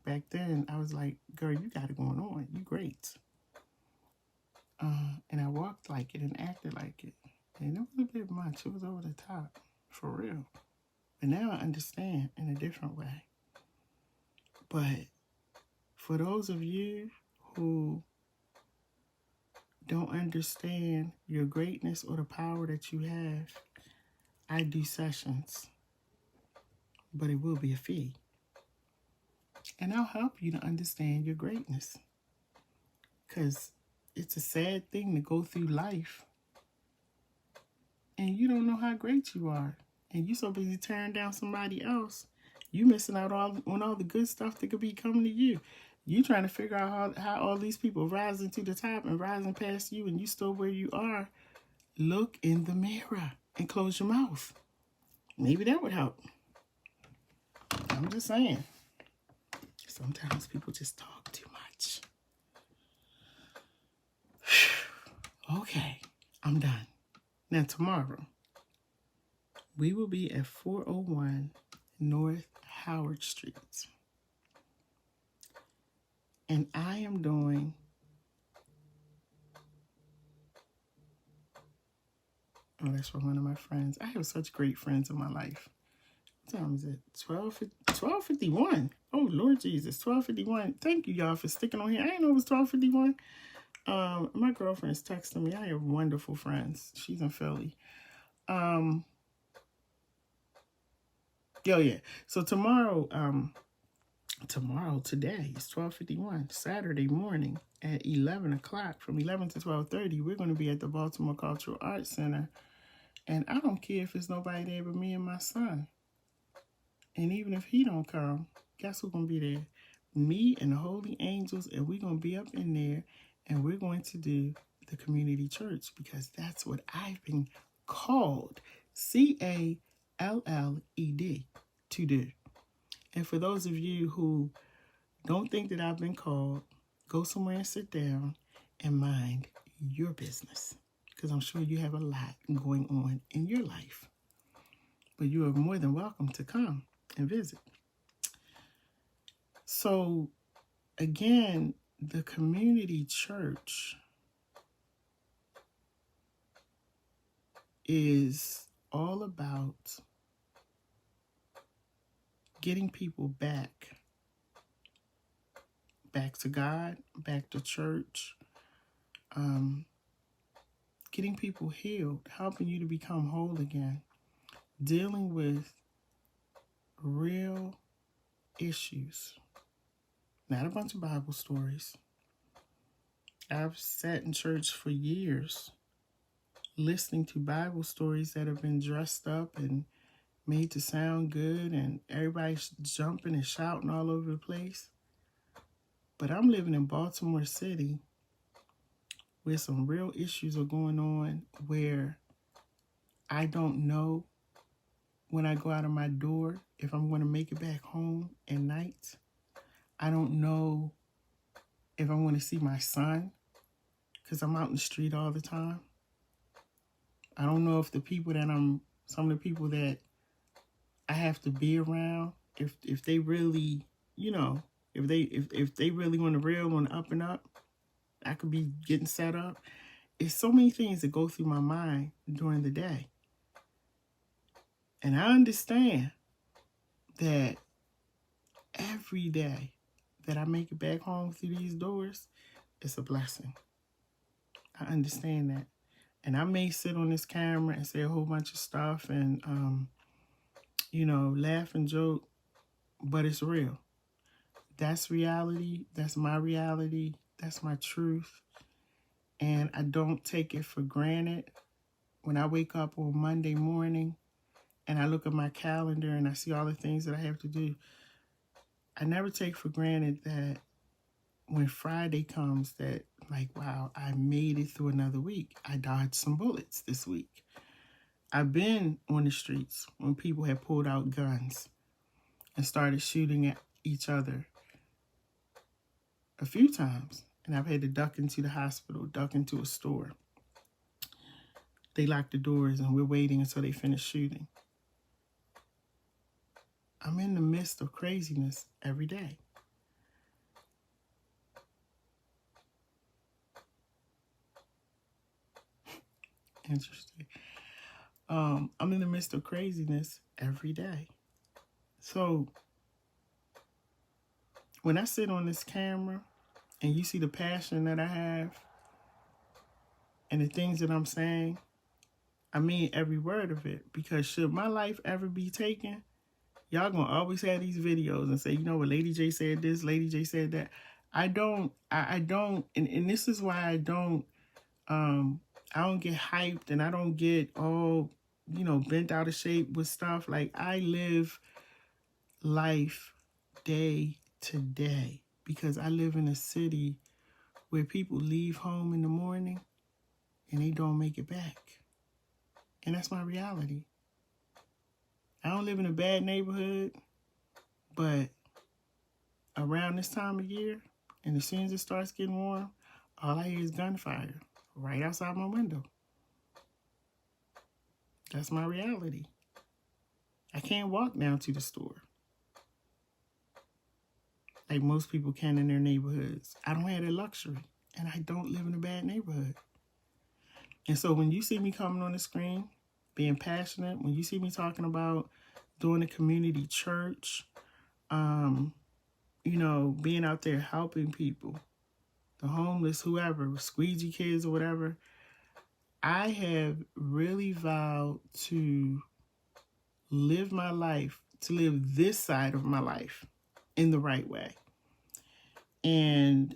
Back then, I was like, girl, you got it going on. You great. And I walked like it and acted like it. And it was a bit much. It was over the top, for real. But now I understand in a different way. But for those of you who don't understand your greatness or the power that you have, I do sessions. But it will be a fee. And I'll help you to understand your greatness. Because it's a sad thing to go through life and you don't know how great you are. And you so busy tearing down somebody else, you missing out on all the good stuff that could be coming to you. You trying to figure out how all these people rising to the top and rising past you and you still where you are. Look in the mirror and close your mouth. Maybe that would help. I'm just saying. Sometimes people just talk too much. Okay, I'm done. Now tomorrow, we will be at 401 North Howard Street. And I am doing that's for one of my friends. I have such great friends in my life. What time is it? 12:51. Oh, Lord Jesus, 12:51. Thank you, y'all, for sticking on here. I didn't know it was 12:51. My girlfriend's texting me. I have wonderful friends. She's in Philly. Yeah. So tomorrow, today is 12:51. Saturday morning at 11 o'clock, from 11 to 12:30, we're going to be at the Baltimore Cultural Arts Center. And I don't care if it's nobody there but me and my son. And even if he don't come, guess who's going to be there? Me and the Holy Angels, and we're going to be up in there, and we're going to do the community church, because that's what I've been called, CALLED, to do. And for those of you who don't think that I've been called, go somewhere and sit down and mind your business, because I'm sure you have a lot going on in your life. But you are more than welcome to come and visit. So, again, the community church is all about getting people back to God, back to church, getting people healed, helping you to become whole again, dealing with real issues, not a bunch of Bible stories, I've sat in church for years listening to Bible stories that have been dressed up and made to sound good, and everybody's jumping and shouting all over the place. But I'm living in Baltimore City where some real issues are going on, where I don't know when I go out of my door if I'm going to make it back home at night. I don't know if I'm going to see my son because I'm out in the street all the time. I don't know if some of the people that I have to be around, if they really, if they really on the real, on the up and up, I could be getting set up. It's so many things that go through my mind during the day. And I understand that every day that I make it back home through these doors, it's a blessing. I understand that. And I may sit on this camera and say a whole bunch of stuff and, laugh and joke, but it's real. That's reality. That's my reality. That's my truth. And I don't take it for granted. When I wake up on Monday morning and I look at my calendar and I see all the things that I have to do, I never take for granted that when Friday comes that, like, wow, I made it through another week. I dodged some bullets this week. I've been on the streets when people have pulled out guns and started shooting at each other a few times. And I've had to duck into the hospital, duck into a store. They lock the doors and we're waiting until they finish shooting. I'm in the midst of craziness every day. Interesting. I'm in the midst of craziness every day. So when I sit on this camera and you see the passion that I have and the things that I'm saying, I mean every word of it. Because should my life ever be taken, y'all gonna always have these videos and say, you know what, LadyJ said this, LadyJ said that. I don't, and this is why I don't get hyped and I don't get all, bent out of shape with stuff. Like, I live life day to day because I live in a city where people leave home in the morning and they don't make it back. And that's my reality. I don't live in a bad neighborhood, but around this time of year, and as soon as it starts getting warm, all I hear is gunfire right outside my window. That's my reality. I can't walk down to the store like most people can in their neighborhoods. I don't have that luxury, and I don't live in a bad neighborhood. And so when you see me coming on the screen, being passionate, when you see me talking about doing a community church, being out there helping people, the homeless, whoever, squeegee kids or whatever, I have really vowed to live my life, to live this side of my life in the right way. And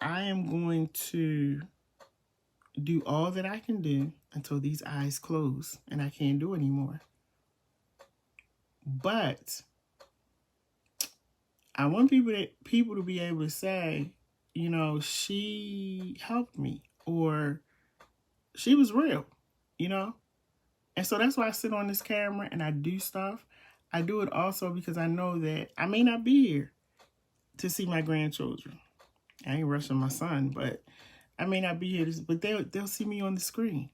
I am going to do all that I can do until these eyes close and I can't do anymore. But I want people to be able to say, she helped me, or she was real, And so that's why I sit on this camera and I do stuff. I do it also because I know that I may not be here to see my grandchildren. I ain't rushing my son, but I may not be here, but they'll see me on the screen.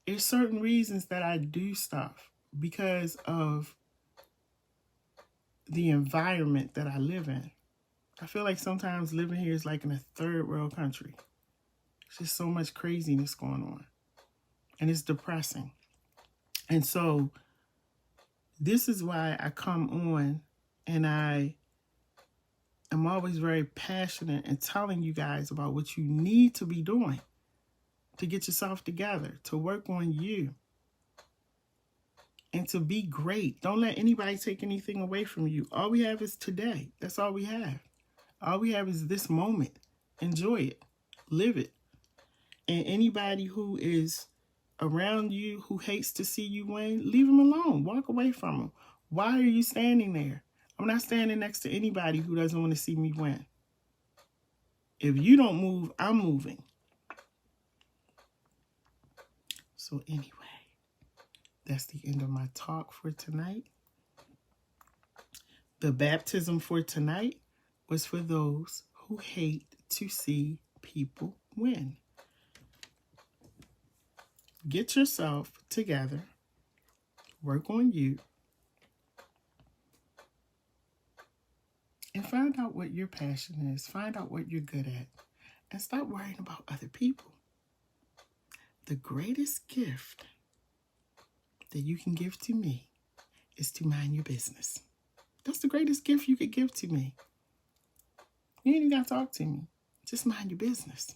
There's certain reasons that I do stuff because of the environment that I live in. I feel like sometimes living here is like in a third world country. There's just so much craziness going on. And it's depressing. And so this is why I come on and I am always very passionate in telling you guys about what you need to be doing to get yourself together, to work on you, and to be great. Don't let anybody take anything away from you. All we have is today. That's all we have. All we have is this moment. Enjoy it. Live it. And anybody who is around you who hates to see you win, leave them alone. Walk away from them. Why are you standing there? I'm not standing next to anybody who doesn't want to see me win. If you don't move, I'm moving. So anyway, that's the end of my talk for tonight. The baptism for tonight was for those who hate to see people win. Get yourself together. Work on you. And find out what your passion is. Find out what you're good at. And stop worrying about other people. The greatest gift that you can give to me is to mind your business. That's the greatest gift you could give to me. You ain't even got to talk to me. Just mind your business.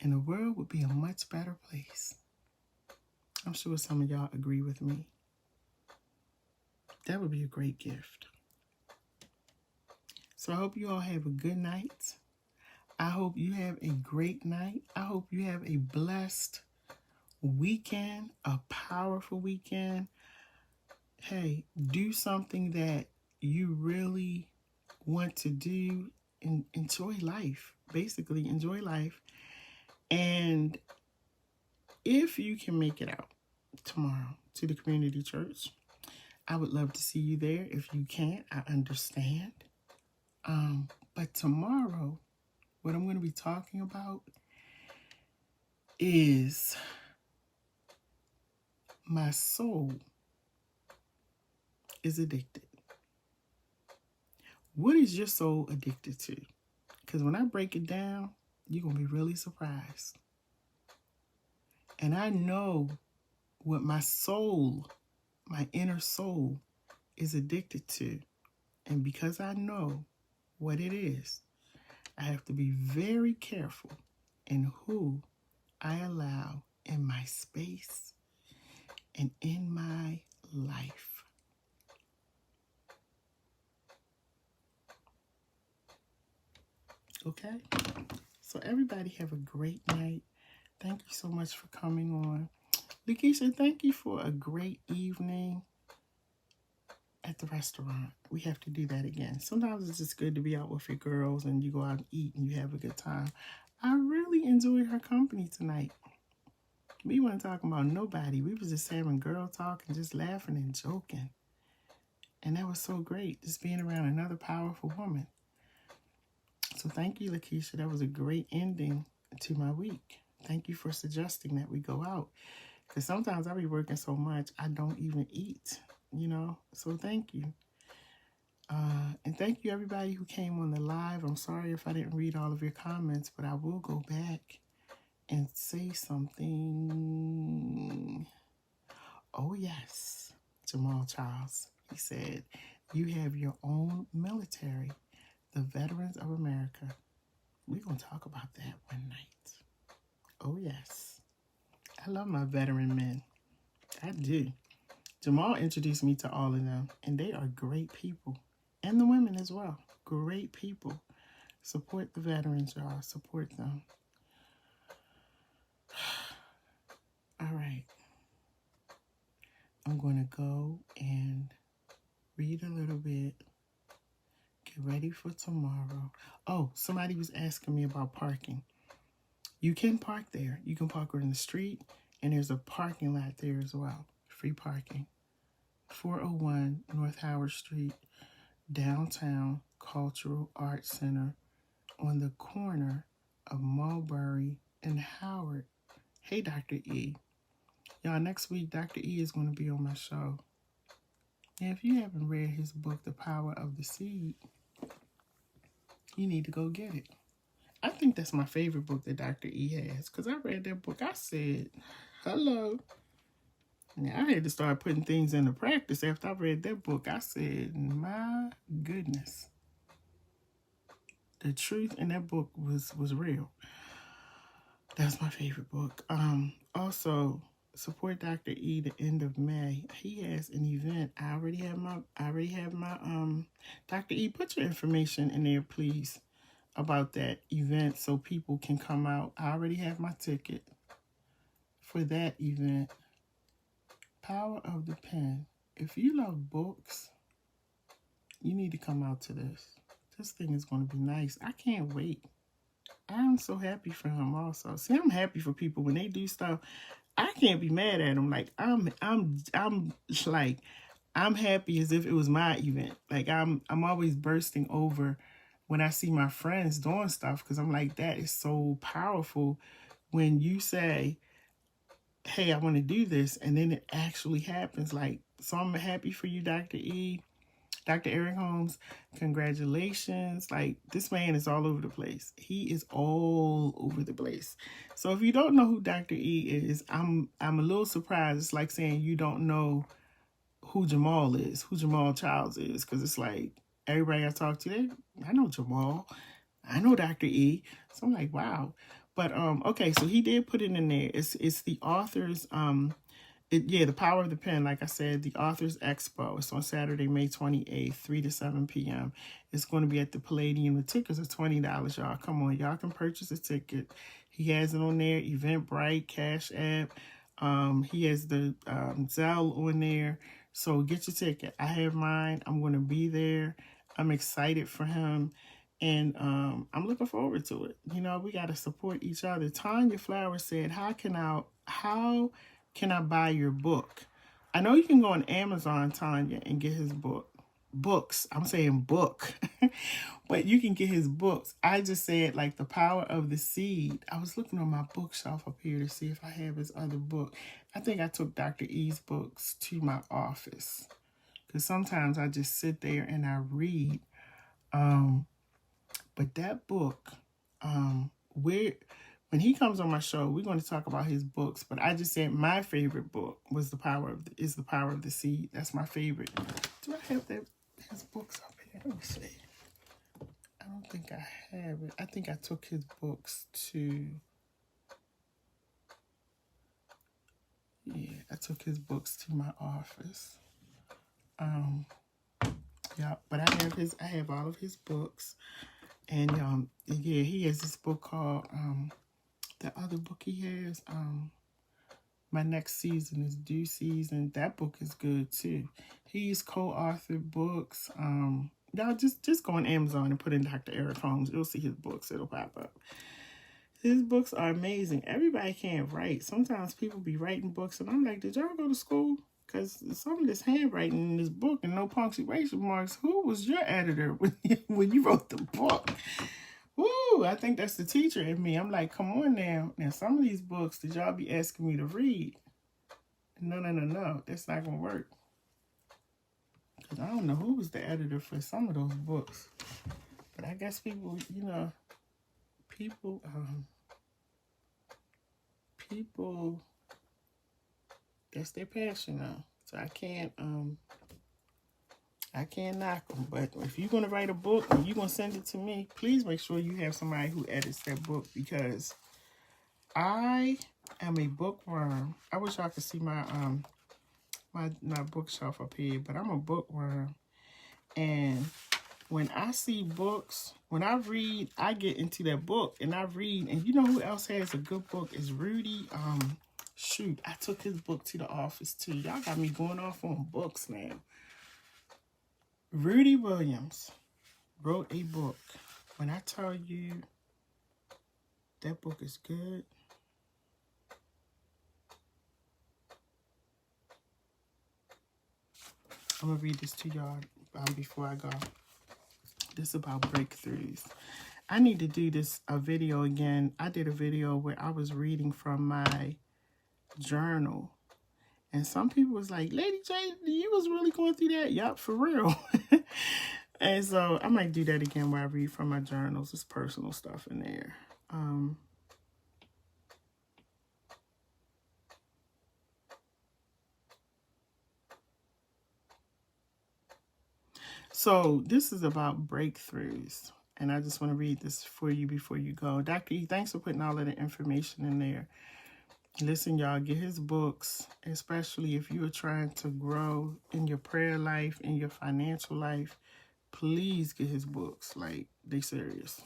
And the world would be a much better place. I'm sure some of y'all agree with me. That would be a great gift. So I hope you all have a good night. I hope you have a great night. I hope you have a blessed weekend, a powerful weekend. Hey, do something that you really want to do and enjoy life. Basically, enjoy life. And if you can make it out tomorrow to the community church, I would love to see you there. If you can't, I understand. But tomorrow, what I'm going to be talking about is my soul is addicted. What is your soul addicted to? Because when I break it down, you're going to be really surprised. And I know what my soul, my inner soul, is addicted to. And because I know what it is, I have to be very careful in who I allow in my space and in my life. Okay? So everybody have a great night. Thank you so much for coming on. Lakeisha, thank you for a great evening at the restaurant. We have to do that again. Sometimes it's just good to be out with your girls and you go out and eat and you have a good time. I really enjoyed her company tonight. We weren't talking about nobody. We was just having girl talk and just laughing and joking. And that was so great, just being around another powerful woman. So thank you, Lakeisha. That was a great ending to my week. Thank you for suggesting that we go out. Because sometimes I be working so much, I don't even eat, So thank you. And thank you, everybody who came on the live. I'm sorry if I didn't read all of your comments, but I will go back and say something. Oh, yes. Jamal Charles, he said, you have your own military, the Veterans of America. We're going to talk about that one night. Oh, yes. I love my veteran men. I do. Jamal introduced me to all of them, and they are great people. And the women as well. Great people. Support the veterans, y'all. Support them. All right. I'm going to go and read a little bit. Get ready for tomorrow. Oh, somebody was asking me about parking. You can park there. You can park in the street, and there's a parking lot there as well. Free parking. 401 North Howard Street, downtown Cultural Arts Center on the corner of Mulberry and Howard. Hey, Dr. E. Y'all, next week, Dr. E is going to be on my show. And if you haven't read his book, The Power of the Seed, you need to go get it. I think that's my favorite book that Dr. E has, because I read that book. I said, hello. Now, I had to start putting things into practice after I read that book. I said, my goodness. The truth in that book was real. That's my favorite book. Also, support Dr. E the end of May. He has an event. I already have my Dr. E, put your information in there, please. about that event so people can come out. I already have my ticket for that event. Power of the Pen. If you love books, you need to come out to this. This thing is going to be nice. I can't wait. I'm so happy for him also. See, I'm happy for people when they do stuff. I can't be mad at them. Like I'm like I'm happy as if it was my event. Like I'm always bursting over when I see my friends doing stuff because I'm like, that is so powerful when you say, hey, I want to do this, and then it actually happens. Like, so I'm happy for you, Dr. E. Dr. Eric Holmes, congratulations. Like, this man is all over the place. He is all over the place. So if you don't know who Dr. E is, I'm a little surprised. It's like saying you don't know who Jamal is, who Jamal Childs is, because it's like everybody I talk to, I know Jamal. I know Dr. E. So I'm like, wow. But okay, so he did put it in there. It's the author's the Power of the Pen, like I said, the Authors Expo. It's on Saturday, May 28th, 3 to 7 p.m. It's going to be at the Palladium. The tickets are $20, y'all. Come on, y'all can purchase a ticket. He has it on there, Eventbrite, Cash App. He has the Zelle on there. So get your ticket. I have mine. I'm going to be there. I'm excited for him. And I'm looking forward to it. You know, we got to support each other. Tanya Flowers said, how can I buy your book? I know you can go on Amazon, Tanya, and get his books. I'm saying book. But you can get his books. I just said, like, The Power of the Seed. I was looking on my bookshelf up here to see if I have his other book. I think I took Dr. E's books to my office. Because sometimes I just sit there and I read. But that book, when he comes on my show, we're going to talk about his books. But I just said my favorite book was The Power of the Seed. That's my favorite. Do I have his books up here? Let me see. I don't think I have it. I think I took his books to. Yeah, I took his books to my office. Yeah, but I have all of his books. And yeah, he has this book called the other book he has, My Next Season is Due Season. That book is good too. He's co-authored books. Y'all just go on Amazon and put in Dr. Eric Holmes. You'll see his books. It'll pop up. His books are amazing. Everybody can't write. Sometimes people be writing books and I'm like, did y'all go to school? Because some of this handwriting in this book and no punctuation marks. Who was your editor when you wrote the book? Woo, I think that's the teacher in me. I'm like, come on now. Now, some of these books that y'all be asking me to read. No. That's not going to work. Because I don't know who was the editor for some of those books. But I guess people, that's their passion now. So I can't knock them. But if you're going to write a book and you're going to send it to me, please make sure you have somebody who edits that book, because I am a bookworm. I wish I could see my my bookshelf up here, but I'm a bookworm. And when I see books, when I read, I get into that book and I read. And you know who else has a good book is Rudy. Shoot, I took his book to the office too. Y'all got me going off on books now. Rudy Williams wrote a book. When I tell you that book is good, I'm going to read this to y'all before I go. This is about breakthroughs. I need to do a video again. I did a video where I was reading from my journal. And some people was like, LadyJ, you was really going through that? Yup, for real. And so I might do that again where I read from my journals. It's personal stuff in there. So this is about breakthroughs. And I just want to read this for you before you go. Dr. E, thanks for putting all of the information in there. Listen, y'all, get his books, especially if you are trying to grow in your prayer life, in your financial life. Please get his books. Like, they serious.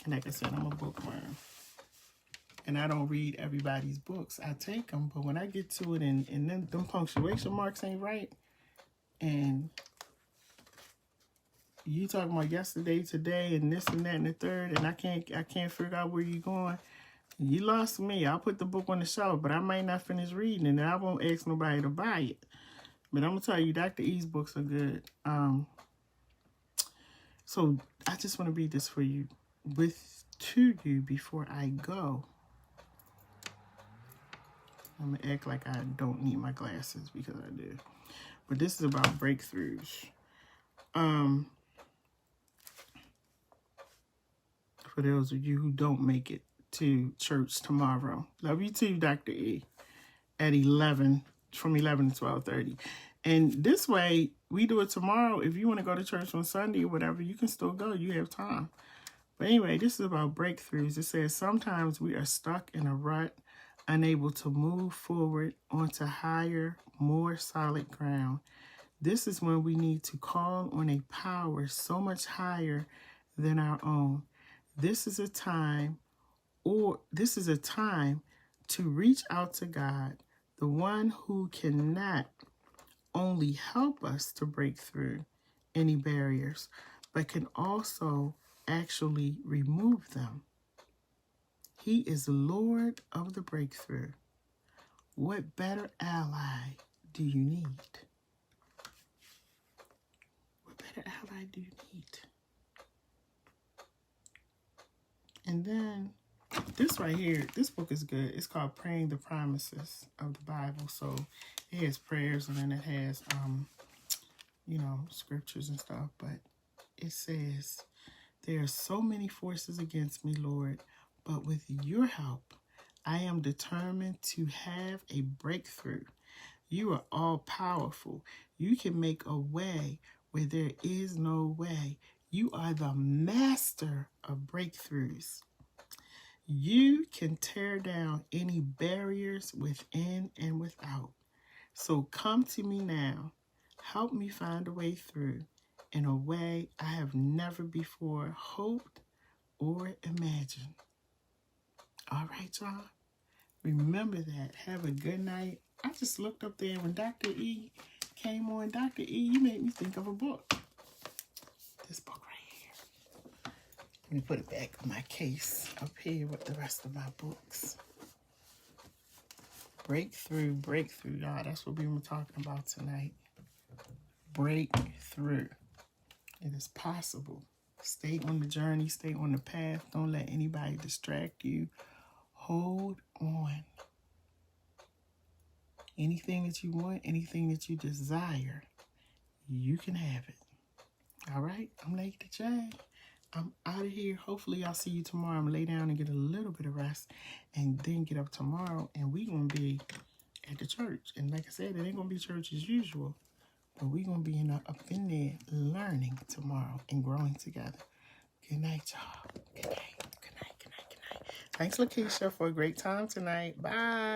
And like I said, I'm a bookworm. And I don't read everybody's books. I take them, but when I get to it and then them punctuation marks ain't right, and you talking about yesterday, today, and this and that and the third, and I can't figure out where you're going, you lost me. I'll put the book on the shelf, but I might not finish reading, and I won't ask nobody to buy it. But I'm gonna tell you, Dr. E's books are good. So I just want to read this for you, to you before I go. I'm going to act like I don't need my glasses because I do. But this is about breakthroughs. For those of you who don't make it to church tomorrow. Love you too, Dr. E. At 11, from 11 to 12:30. And this way, we do it tomorrow. If you want to go to church on Sunday or whatever, you can still go. You have time. But anyway, this is about breakthroughs. It says, sometimes we are stuck in a rut, unable to move forward onto higher, more solid ground. This is when we need to call on a power so much higher than our own. This is a time to reach out to God, the one who can not only help us to break through any barriers, but can also actually remove them. He is Lord of the breakthrough. What better ally do you need? What better ally do you need? And then this right here, this book is good. It's called Praying the Promises of the Bible. So it has prayers and then it has, scriptures and stuff. But it says, there are so many forces against me, Lord, but with your help, I am determined to have a breakthrough. You are all powerful. You can make a way where there is no way. You are the master of breakthroughs. You can tear down any barriers within and without. So come to me now. Help me find a way through in a way I have never before hoped or imagined. All right, y'all. Remember that. Have a good night. I just looked up there when Dr. E came on. Dr. E, you made me think of a book. This book right here. Let me put it back in my case up here with the rest of my books. Breakthrough, y'all. That's what we were talking about tonight. Breakthrough. It is possible. Stay on the journey. Stay on the path. Don't let anybody distract you. Hold on. Anything that you want, anything that you desire, you can have it. All right? I'm LadyJ. I'm out of here. Hopefully, I'll see you tomorrow. I'm going to lay down and get a little bit of rest and then get up tomorrow. And we're going to be at the church. And like I said, it ain't going to be church as usual. But we're going to be up in there learning tomorrow and growing together. Good night, y'all. Good night. Good night. Good night. Good night. Thanks, Lakeisha, for a great time tonight. Bye.